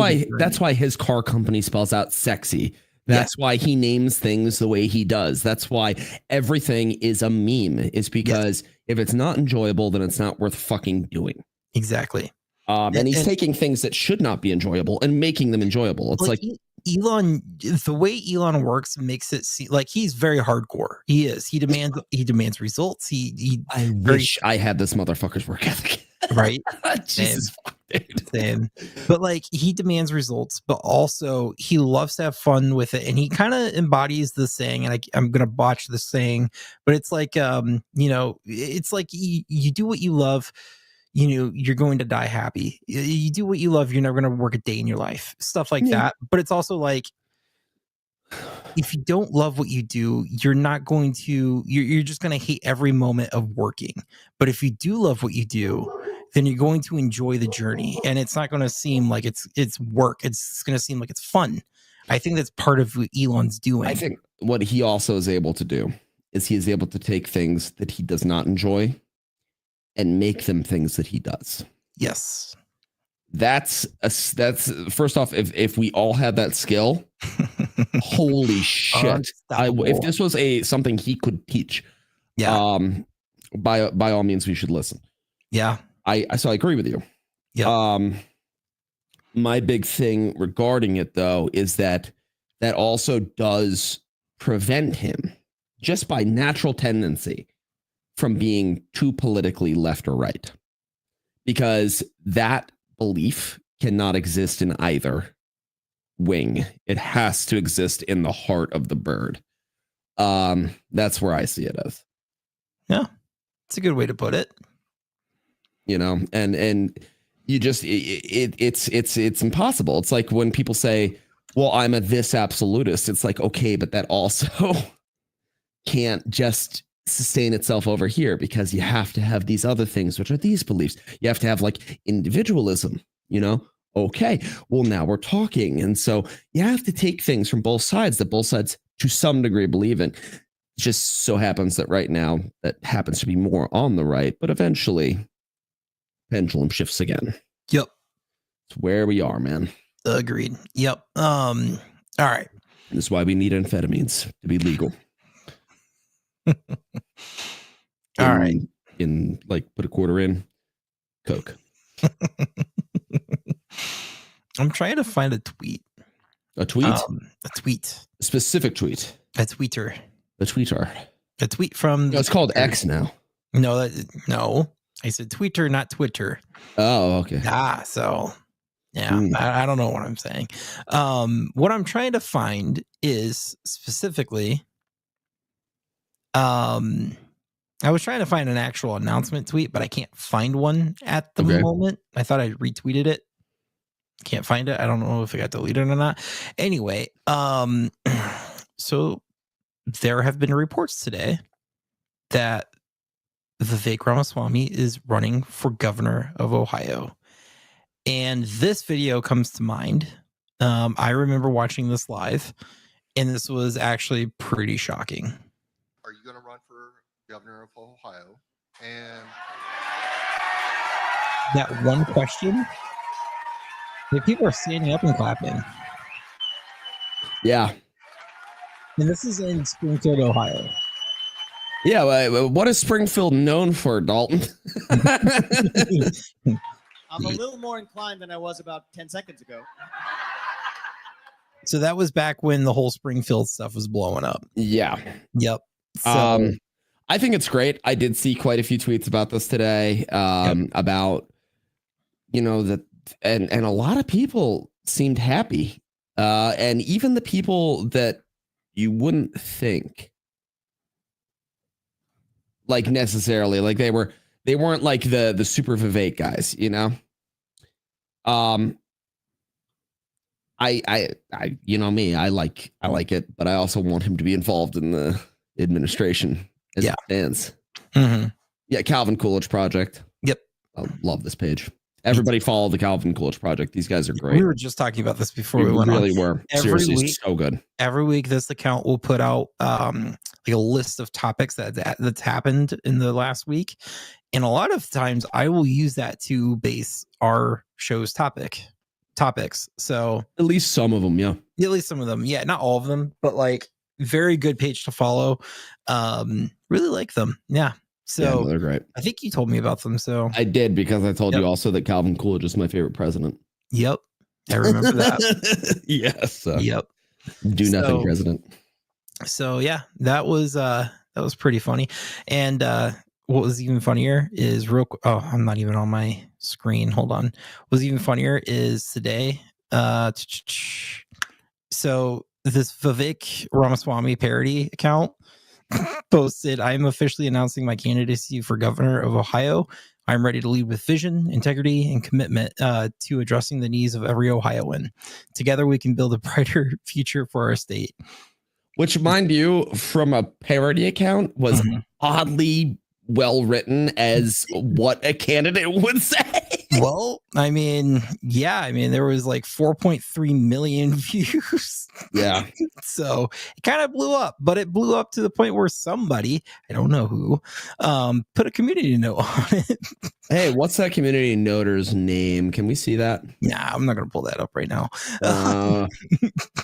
why his car company spells out sexy. That's why he names things the way he does. That's why everything is a meme. Is because if it's not enjoyable, then it's not worth fucking doing. Exactly. And he's taking things that should not be enjoyable and making them enjoyable. It's like Elon, the way Elon works makes it seem like he's very hardcore. He is. He demands results. I wish I had this motherfucker's work ethic. Right? Jesus fuck, dude. Same. But he demands results, but also he loves to have fun with it. And he kind of embodies the saying, and I'm gonna botch the saying, but it's like it's like you do what you love. You're going to die happy. You do what you love, you're never going to work a day in your life. Stuff like that. But it's also like, if you don't love what you do, you're not going to, you're just going to hate every moment of working. But if you do love what you do, then you're going to enjoy the journey. And it's not going to seem like it's work. It's going to seem like it's fun. I think that's part of what Elon's doing. I think what he also is able to do is he is able to take things that he does not enjoy and make them things that he does. Yes. That's first off, if we all had that skill, holy shit. If this was something he could teach, by all means, we should listen. Yeah. So I agree with you. Yeah. My big thing regarding it though, is that also does prevent him just by natural tendency from being too politically left or right, because that belief cannot exist in either wing. It has to exist in the heart of the bird. That's where I see it as. Yeah, it's a good way to put it. And you just it's impossible. It's like when people say, well, I'm a this absolutist. It's like, okay, but that also can't just sustain itself over here, because you have to have these other things, which are these beliefs. You have to have like individualism, Okay, well, now we're talking. And so you have to take things from both sides that both sides to some degree believe in. It just so happens that right now that happens to be more on the right, but eventually pendulum shifts again. Yep. It's where we are, man. Agreed. Yep. All right. This is why we need amphetamines to be legal. All right. In like put a quarter in Coke. I'm trying to find a tweet. A tweet? A tweet. A specific tweet. A tweeter. A tweeter. A tweet from... No, it's called X now. No. I said tweeter, not Twitter. Oh, okay. So... Yeah, I don't know what I'm saying. What I'm trying to find is specifically... I was trying to find an actual announcement tweet, but I can't find one at the moment. I thought I retweeted it. Can't find it. I don't know if it got deleted or not. Anyway, so there have been reports today that Vivek Ramaswamy is running for governor of Ohio. And this video comes to mind. I remember watching this live, and this was actually pretty shocking. Are you going to run for governor of Ohio? And that one question, the people are standing up and clapping. Yeah. And this is in Springfield, Ohio. Yeah. What is Springfield known for, Dalton? I'm a little more inclined than I was about 10 seconds ago. So that was back when the whole Springfield stuff was blowing up. Yeah. Yep. So, I think it's great. I did see quite a few tweets about this today, about, that, and a lot of people seemed happy. And even the people that you wouldn't think, like necessarily, like they weren't like the super Vivek guys, I me, I like it, but I also want him to be involved in the administration as it stands. Mm-hmm. Yeah, Calvin Coolidge Project. Yep. I love this page. Everybody follow the Calvin Coolidge Project. These guys are great. We were just talking about this before we went on. Really were. Seriously, week, so good. Every week, this account will put out like a list of topics that's happened in the last week. And a lot of times I will use that to base our show's topics. So at least some of them, yeah. At least some of them. Yeah, not all of them, but like very good page to follow. Really like them. Yeah. So they're great. I think you told me about them. So I did, because I told you also that Calvin Coolidge is my favorite president. Yep. I remember that. Yes. Yep. Do nothing president. So yeah, that was pretty funny. And what was even funnier is I'm not even on my screen. Hold on. What was even funnier is today. So this Vivek Ramaswamy parody account posted, "I am officially announcing my candidacy for governor of Ohio. I'm ready to lead with vision, integrity, and commitment to addressing the needs of every Ohioan. Together, we can build a brighter future for our state." Which, mind you, from a parody account, was oddly well written as what a candidate would say. Well, I mean, there was like 4.3 million views. Yeah. So it kind of blew up, but it blew up to the point where somebody, I don't know who, put a community note on it. Hey, what's that community noter's name? Can we see that? Nah, I'm not going to pull that up right now. I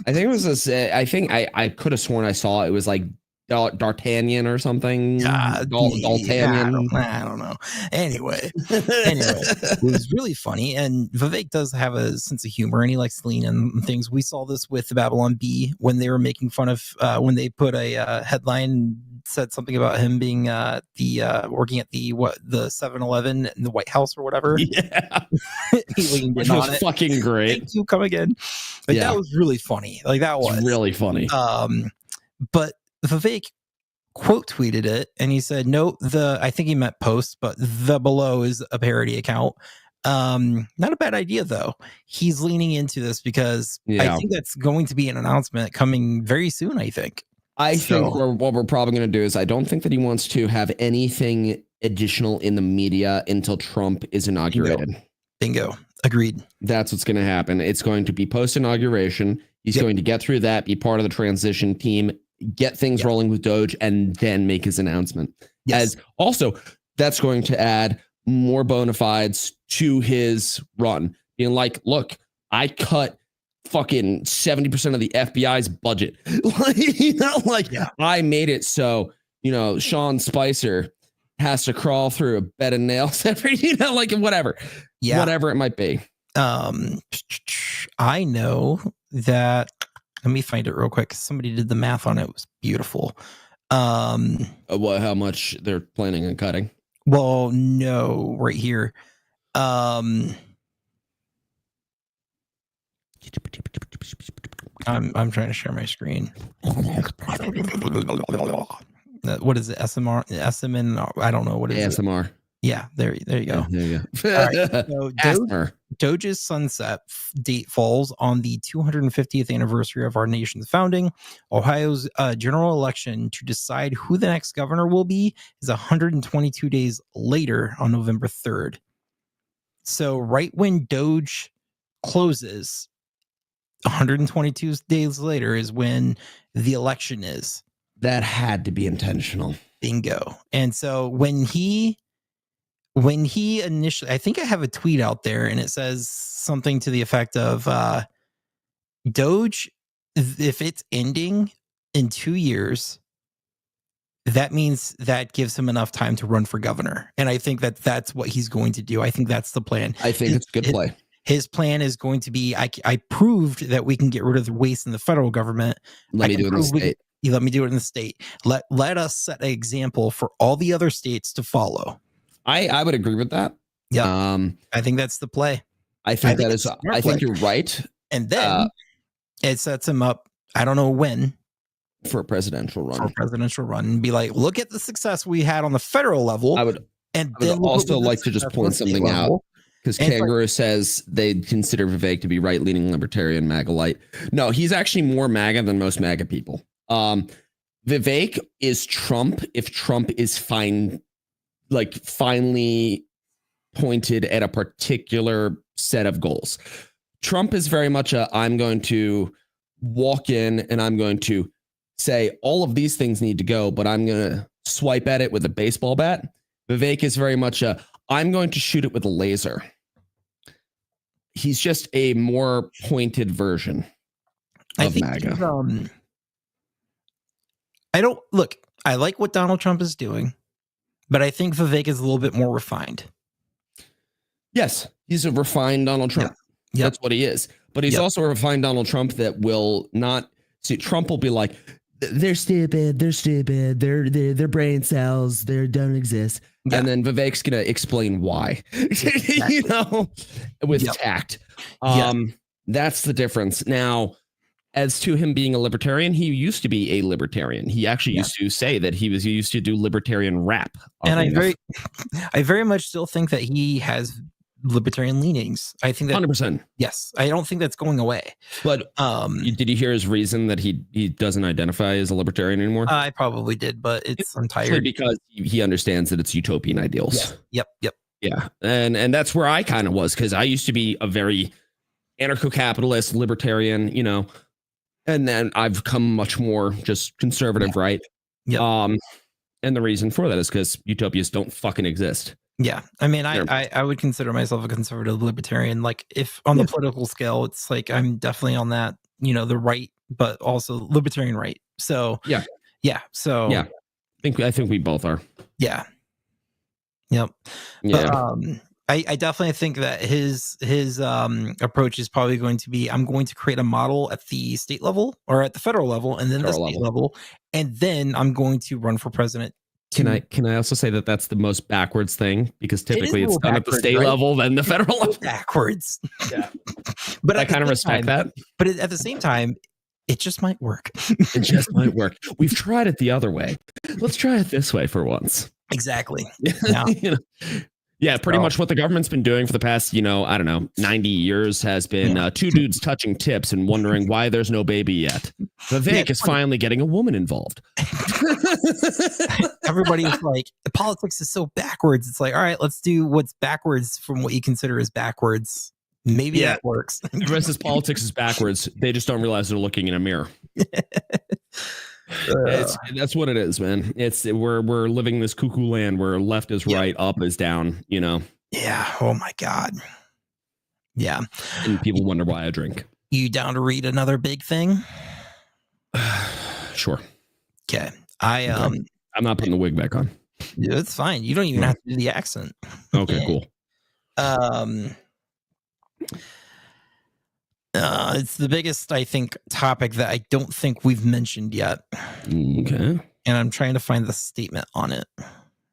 think it was I think I could have sworn I saw it was like D'Artagnan or something. D'Artagnan. I don't know. Anyway, it was really funny. And Vivek does have a sense of humor, and he likes to lean in things. We saw this with the Babylon Bee when they were making fun of when they put a headline said something about him being working at the 7-Eleven in the White House or whatever. Yeah. He leaned Which in was on it. fucking great. Thank you, come again. Like Yeah. that was really funny. Like that was It's really funny. But Vivek quote tweeted it and he said, no, I think he meant post, but the below is a parody account. Not a bad idea though. He's leaning into this because I think that's going to be an announcement coming very soon, I think. I think what we're probably going to do is I don't think that he wants to have anything additional in the media until Trump is inaugurated. Bingo. Agreed. That's what's going to happen. It's going to be post-inauguration. He's going to get through that, be part of the transition team, get things rolling with Doge, and then make his announcement. As also, that's going to add more bona fides to his run. Being like, look, I cut fucking 70% of the FBI's budget. I made it so, Sean Spicer has to crawl through a bed of nails every, whatever. Yeah. Whatever it might be. I know that. Let me find it real quick. Somebody did the math on it. It was beautiful. How much they're planning on cutting? Well, no, right here. I'm trying to share my screen. What is it? SMR? I don't know what it is. ASMR. Yeah, there you go. There you go. All right, so Doge's sunset date falls on the 250th anniversary of our nation's founding. Ohio's general election to decide who the next governor will be is 122 days later on November 3rd. So right when Doge closes, 122 days later is when the election is. That had to be intentional. Bingo. And so when he initially, I think I have a tweet out there and it says something to the effect of Doge, if it's ending in 2 years, that means that gives him enough time to run for governor. And I think that's what he's going to do. I think that's the plan. I think it's a good play. His plan is going to be, I proved that we can get rid of the waste in the federal government. Let me do it in the state. Let me do it in the state. Let us set an example for all the other states to follow. I would agree with that. Yeah. I think that's the play. I think you're right. And then it sets him up, I don't know when, for a presidential run. And be like, look at the success we had on the federal level. I would also like to just point something out. Because Kangaroo says they consider Vivek to be right-leaning libertarian MAGA-lite. No, he's actually more MAGA than most MAGA people. Vivek is Trump if Trump is finally pointed at a particular set of goals. Trump is very much I'm going to walk in and I'm going to say all of these things need to go, but I'm going to swipe at it with a baseball bat. Vivek is very much I'm going to shoot it with a laser. He's just a more pointed version of MAGA. I like what Donald Trump is doing, but I think Vivek is a little bit more refined. Yes, he's a refined Donald Trump. Yeah. That's what he is. But he's also a refined Donald Trump that will not see. Trump will be like, they're stupid, their brain cells, they don't exist. Yeah. And then Vivek's gonna explain why. With tact. That's the difference. Now, as to him being a libertarian, he used to be a libertarian. He actually used to say that he used to do libertarian rap. And I very much still think that he has libertarian leanings. I think that 100%. Yes, I don't think that's going away. But did you hear his reason that he doesn't identify as a libertarian anymore? I probably did, but I'm tired because he understands that it's utopian ideals. Yep. Yeah, and that's where I kind of was, because I used to be a very anarcho-capitalist libertarian, and then I've come much more just conservative, right? Yeah. And the reason for that is because utopias don't fucking exist. Yeah, I mean, I would consider myself a conservative libertarian. Like, if on the political scale, it's like I'm definitely on that, the right, but also libertarian right. So So I think we both are. Yeah. Yep. Yeah. But, I definitely think that his approach is probably going to be, I'm going to create a model at the state level or at the federal level and then the state level, and then I'm going to run for president. Can I also say that that's the most backwards thing, because typically it's done at the state right? level, then the federal level. Backwards. Yeah, but I kind of respect that. But at the same time, it just might work. It just might work. We've tried it the other way. Let's try it this way for once. Exactly. Yeah. Yeah, pretty much what the government's been doing for the past, I don't know, 90 years has been two dudes touching tips and wondering why there's no baby yet. Vivek is finally getting a woman involved. Everybody's like, the politics is so backwards. It's like, all right, let's do what's backwards from what you consider as backwards. Maybe that works. The rest of politics is backwards. They just don't realize they're looking in a mirror. That's what it is, man. We're living this cuckoo land where left is right, up is down, Yeah. Oh my God. Yeah. And people wonder why I drink. You down to read another big thing? Sure. Okay. I'm not putting the wig back on. Yeah, it's fine. You don't even have to do the accent. Okay, cool. It's the biggest, I think, topic that I don't think we've mentioned yet. Okay. And I'm trying to find the statement on it.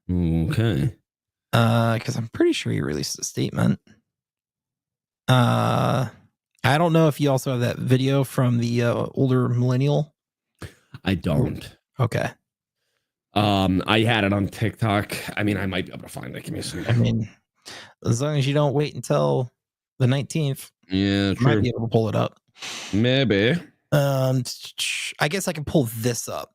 Okay. Because I'm pretty sure he released a statement. I don't know if you also have that video from the older millennial. I don't. Okay. I had it on TikTok. I mean, I might be able to find it. Give me a second. I mean, as long as you don't wait until the 19th. Yeah, true. Might be able to pull it up. Maybe. I guess I can pull this up.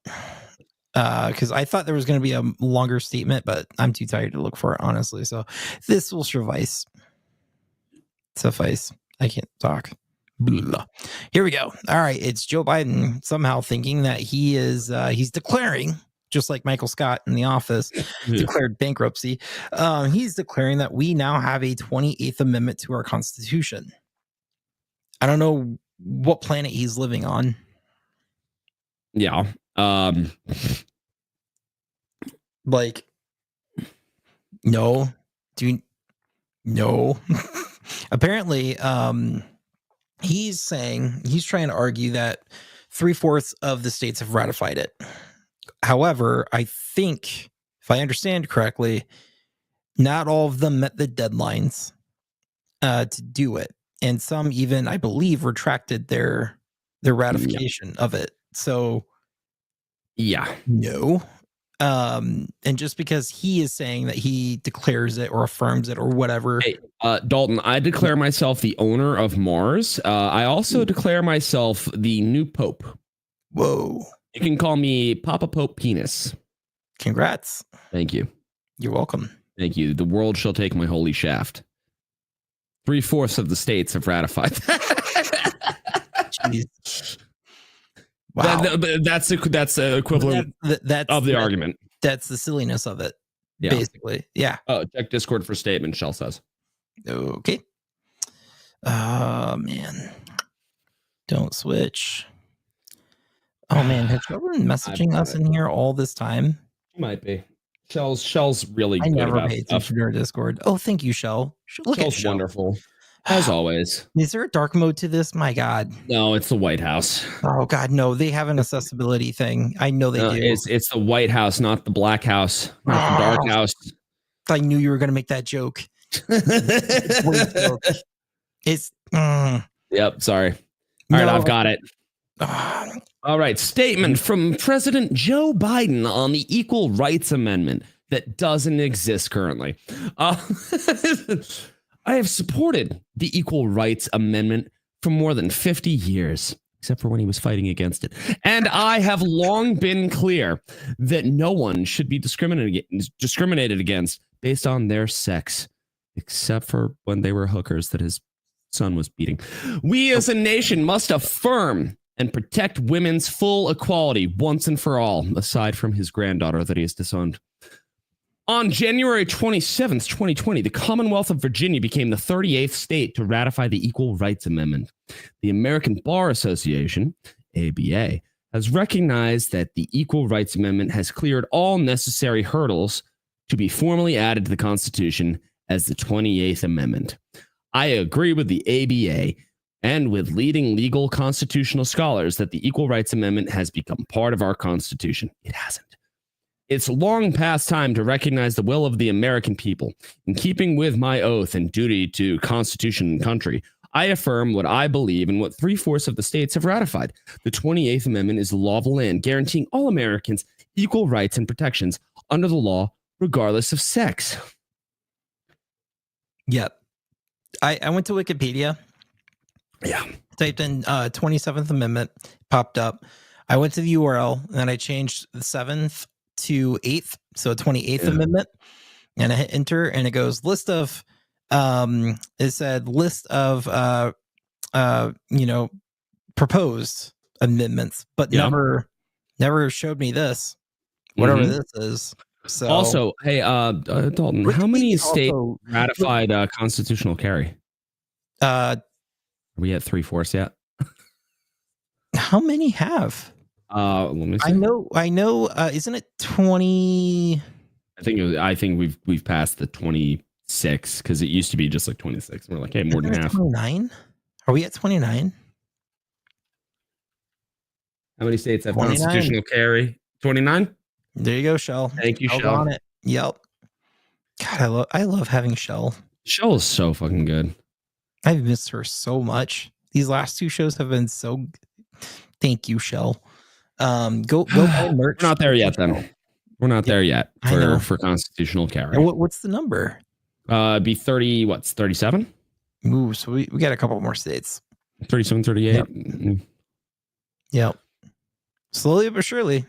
Because I thought there was going to be a longer statement, but I'm too tired to look for it, honestly. So this will suffice. I can't talk. Blah. Here we go. All right. It's Joe Biden somehow thinking that he's declaring, just like Michael Scott in The Office declared bankruptcy. He's declaring that we now have a 28th Amendment to our Constitution. I don't know what planet he's living on. Yeah. Like, no. No. Apparently, he's trying to argue that 3/4 of the states have ratified it. However, I think, if I understand correctly, not all of them met the deadlines to do it. And some even, I believe, retracted their ratification of it. So, yeah. No. And just because he is saying that he declares it or affirms it or whatever. Hey, Dalton, I declare myself the owner of Mars. I also declare myself the new Pope. Whoa. You can call me Papa Pope Penis. Congrats. Thank you. You're welcome. Thank you. The world shall take my holy shaft. 3/4 of the states have ratified that. Jeez. Wow. That's equivalent of the argument. That's the silliness of it. Yeah. Basically. Yeah. Check Discord for statement, Shell says. Okay. Man. Don't switch. Oh man, has Shell been messaging us in here all this time? Might be. Shell's really I good never about paid stuff. attention to our Discord. Oh, thank you, Shell. Look Shell's at Shell. wonderful. As always. Is there a dark mode to this? My God. No, it's the White House. Oh God, no. They have an accessibility thing. I know they do. It's the White House, not the Black House, not the Dark House. I knew you were going to make that joke. It's. Yep. Sorry. All right, I've got it. Ah. All right. Statement from President Joe Biden on the Equal Rights Amendment that doesn't exist currently. I have supported the Equal Rights Amendment for more than 50 years, except for when he was fighting against it. And I have long been clear that no one should be discriminated against based on their sex, except for when they were hookers that his son was beating. We as a nation must affirm and protect women's full equality once and for all, aside from his granddaughter that he has disowned. On January 27th, 2020, the Commonwealth of Virginia became the 38th state to ratify the Equal Rights Amendment. The American Bar Association, ABA, has recognized that the Equal Rights Amendment has cleared all necessary hurdles to be formally added to the Constitution as the 28th Amendment. I agree with the ABA and with leading legal constitutional scholars that the Equal Rights Amendment has become part of our Constitution. It hasn't. It's long past time to recognize the will of the American people. In keeping with my oath and duty to Constitution and country, I affirm what I believe and what 3/4 of the states have ratified. The 28th Amendment is the law of the land, guaranteeing all Americans equal rights and protections under the law, regardless of sex. Yep. I went to Wikipedia. Yeah. Typed in 27th Amendment, popped up. I went to the URL and I changed the 7th to 8th, so 28th Amendment, and I hit enter, and it goes list of it said list of proposed amendments, but never showed me this, whatever this is. So also, hey, Dalton, how many states ratified constitutional carry? Are we at 3/4 yet? How many have? Let me see. I know. Isn't it 20? I think we've passed the 26 because it used to be just like 26. We're like, hey, more than half. 29? Are we at 29? How many states have 29. constitutional carry? 29. There you go, Shell. Thank you, Shell's Shell. on it. Yep. God, I love having Shell. Shell is so fucking good. I've missed her so much. These last two shows have been so good. Thank you, Shell. Go buy merch. We're not there yet, then. We're not there yet for constitutional carry. What's the number? Be 30, what's 37? Ooh, so we got a couple more states. 37, 38. Yep. Slowly but surely.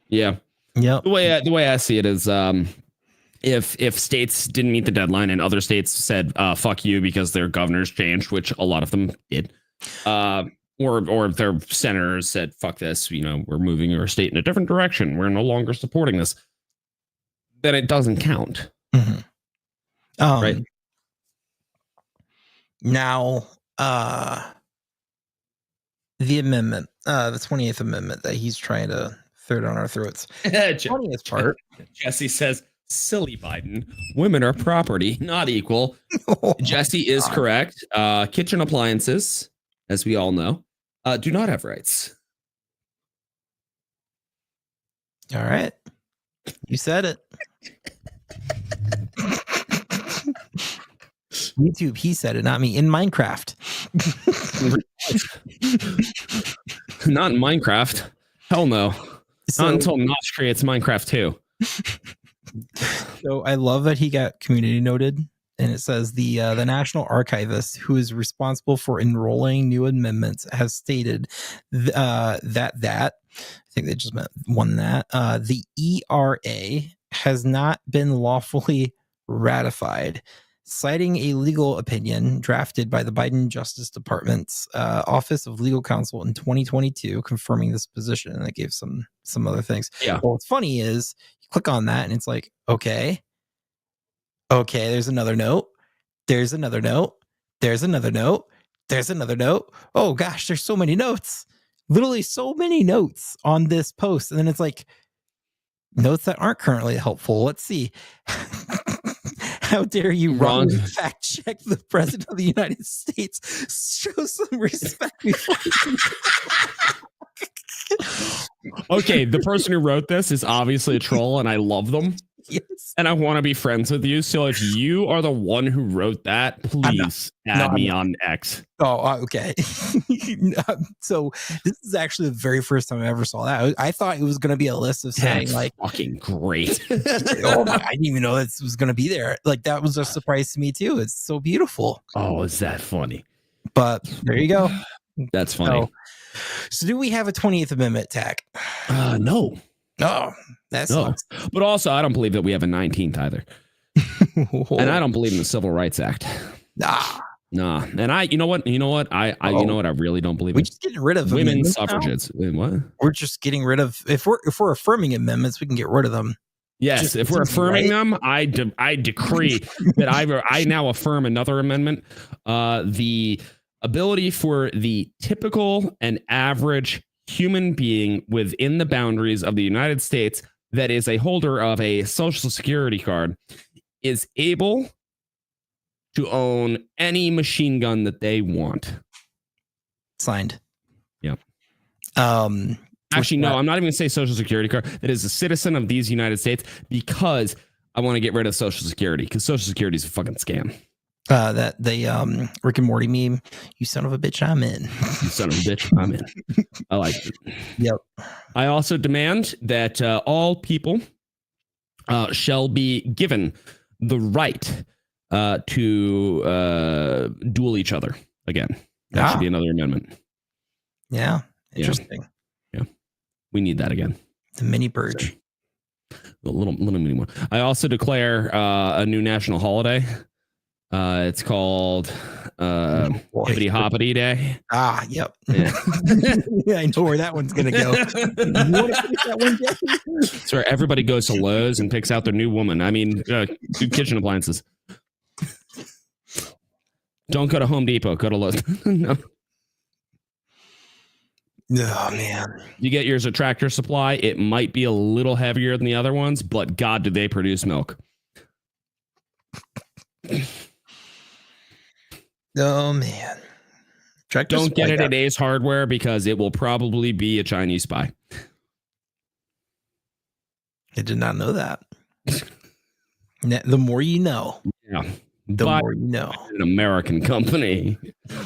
Yeah. Yep. The way I see it is if states didn't meet the deadline and other states said fuck you because their governors changed, which a lot of them did, or their senators said fuck this, we're moving our state in a different direction, we're no longer supporting this, then it doesn't count. Mm-hmm. Right now, the amendment, the 28th Amendment that he's trying to throw down our throats. Funniest part. Jesse says, silly Biden, women are property, not equal. Jesse is correct. Kitchen appliances, as we all know, do not have rights. All right. You said it. YouTube, he said it, not me. In Minecraft. Not in Minecraft. Hell no. Not until Notch creates Minecraft 2. So I love that he got community noted, and it says the National Archivist, who is responsible for enrolling new amendments, has stated that I think they just meant one that the ERA has not been lawfully ratified, citing a legal opinion drafted by the Biden Justice Department's Office of Legal Counsel in 2022, confirming this position. And they gave some other things. Yeah. Well, what's funny is you click on that and it's like, okay, there's another note. There's another note. There's another note. There's another note. Oh gosh, there's so many notes. Literally so many notes on this post. And then it's like, notes that aren't currently helpful. Let's see. How dare you wrongly fact check the president of the United States? Show some respect before Okay, the person who wrote this is obviously a troll, and I love them. Yes. And I want to be friends with you. So if you are the one who wrote that, please add me on X. Oh, okay. So this is actually the very first time I ever saw that. I thought it was going to be a list of saying That's like fucking great. Oh, I didn't even know this was going to be there. Like that was a surprise to me too. It's so beautiful. Oh, is that funny? But there you go. That's funny. So do we have a 20th Amendment tack? No. Oh, that's no. But also, I don't believe that we have a 19th either. And I don't believe in the Civil Rights Act. Nah. And you know what? I really don't believe. We're just getting rid of women's suffragettes. What? We're just getting rid of. If we're affirming amendments, we can get rid of them. Yes, just if we're affirming them, I decree that I now affirm another amendment. The ability for the typical and average human being within the boundaries of the United States that is a holder of a social security card is able to own any machine gun that they want. Signed. Yep. What's Actually, no, that? I'm not even going to say social security card. That is a citizen of these United States, because I want to get rid of social security, because social security is a fucking scam. That the Rick and Morty meme. You son of a bitch, I'm in. You son of a bitch, I'm in. I like it. Yep. I also demand that all people shall be given the right to duel each other again. That should be another amendment. Yeah. Interesting. Yeah. We need that again. The mini purge. A little mini one. I also declare a new national holiday. It's called Hippity Hoppity Day. Yep. Yeah. Yeah, I know where that one's gonna go. You wanna pick that one, Jesse? It's where everybody goes to Lowe's and picks out their new woman. I mean, kitchen appliances. Don't go to Home Depot. Go to Lowe's. No. Oh man. You get yours at Tractor Supply. It might be a little heavier than the other ones, but God, do they produce milk? Oh man. Tractor Don't Supply get it got- at Ace Hardware, because it will probably be a Chinese spy. I did not know that. The more you know. Yeah. The But more you know. an American company.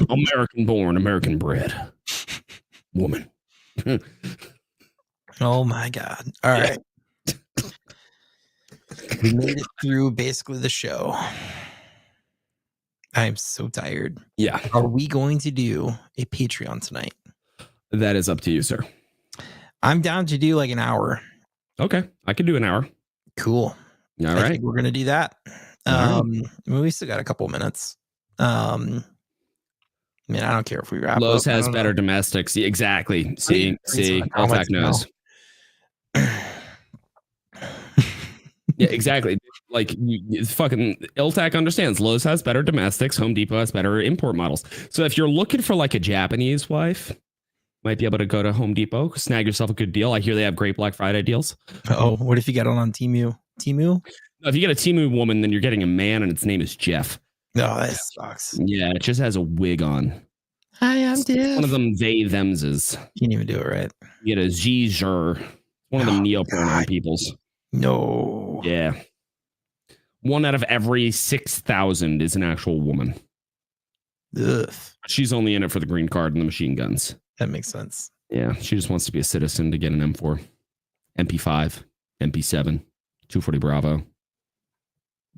American born, American bred. Woman. Oh my God. All right. We made it through basically the show. I'm so tired. Yeah. Are we going to do a Patreon tonight? That is up to you, sir. I'm down to do like an hour. Okay. I can do an hour. Cool. All I right. think we're gonna do that. All We still got a couple minutes. I mean, I don't care if we wrap Lowe's up. has better domestics. Yeah, exactly. See, How Eltac much knows. Yeah, exactly. Like, fucking Iltac understands. Lowe's has better domestics. Home Depot has better import models. So if you're looking for like a Japanese wife, might be able to go to Home Depot, snag yourself a good deal. I hear they have great Black Friday deals. Oh, what if you get on Temu? Temu? If you get a Temu woman, then you're getting a man, and its name is Jeff. No, that sucks. Yeah, it just has a wig on. Hi, I'm Jeff. One of them they themses. Can't even do it right. You get a Zizer. One of them neopronoun God. peoples. No. Yeah. 1 out of every 6,000 is an actual woman. Ugh. She's only in it for the green card and the machine guns. That makes sense. Yeah, she just wants to be a citizen to get an M4, MP5, MP7, 240 Bravo.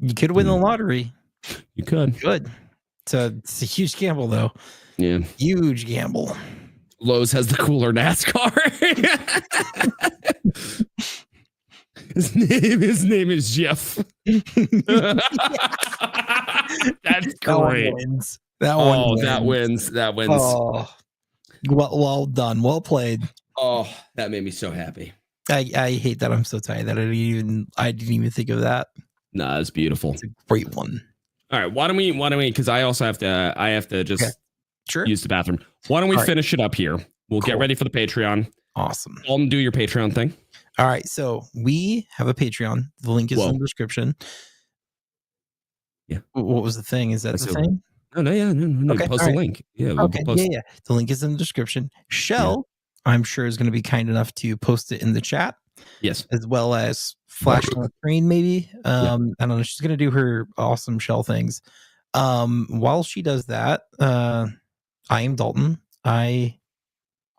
You could win the lottery. You could. Good. It's a huge gamble, though. Yeah. Huge gamble. Lowe's has the cooler NASCAR. His name is Jeff. That's great. That wins. That wins. Oh, well done. Well played. Oh, that made me so happy. I hate that I'm so tired that I didn't even think of that. Nah, it's beautiful. It's a great one. All right, why don't we? Because I also have to just Sure. use the bathroom. Why don't we finish it up here? We'll get ready for the Patreon. Awesome. Dalton, do your Patreon thing. All right, so we have a Patreon. The link is in the description. Yeah. What was the thing? Is that the thing? No. Okay, Post all a right. link. Yeah. Okay. Yeah. The link is in the description. Shell, I'm sure, is going to be kind enough to post it in the chat. Yes. As well as flash on the screen, maybe. I don't know. She's going to do her awesome Shell things. While she does that, I am Dalton. I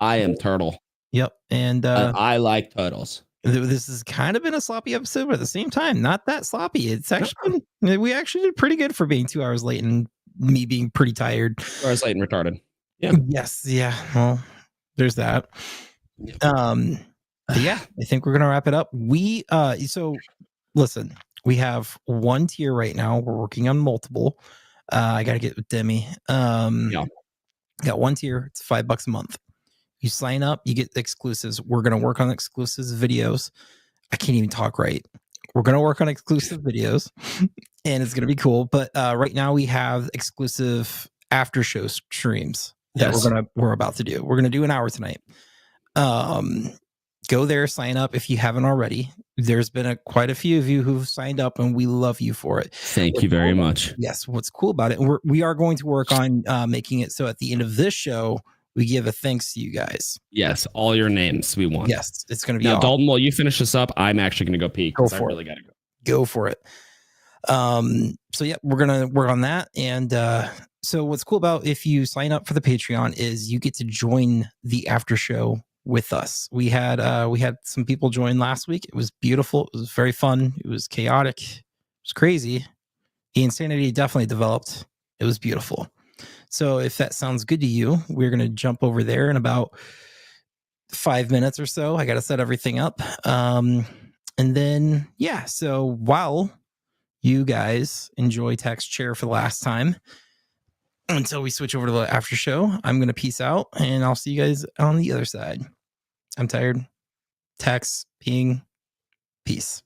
am Turtle. Yep. And I like turtles. This has kind of been a sloppy episode, but at the same time, not that sloppy. It's actually we actually did pretty good for being 2 hours late and me being pretty tired. 2 hours late and retarded. Yeah. Yes. Yeah. Well, there's that. But yeah, I think we're gonna wrap it up. So listen, we have one tier right now. We're working on multiple. I gotta get with Demi. Got one tier. It's $5 a month. You sign up, you get exclusives. We're going to work on exclusives videos. I can't even talk right. We're going to work on exclusive videos and it's going to be cool. But right now we have exclusive after show streams that we're about to do. We're going to do an hour tonight. go there, sign up if you haven't already. There's been quite a few of you who've signed up, and we love you for it. Thank you very much. Yes, what's cool about it, we are going to work on making it so at the end of this show, we give a thanks to you guys. Yes, all your names we want. Yes, it's going to be now, awesome. Dalton. While you finish this up, I'm actually going to go pee because I really got to go. Go for it. So yeah, we're gonna work on that. And so what's cool about if you sign up for the Patreon is you get to join the after show with us. We had some people join last week. It was beautiful. It was very fun. It was chaotic. It was crazy. The insanity definitely developed. It was beautiful. So if that sounds good to you, we're gonna jump over there in about 5 minutes or so. I got to set everything up. And then, yeah, so while you guys enjoy Text Chair for the last time, until we switch over to the after show, I'm going to peace out and I'll see you guys on the other side. I'm tired. Text, peeing, peace.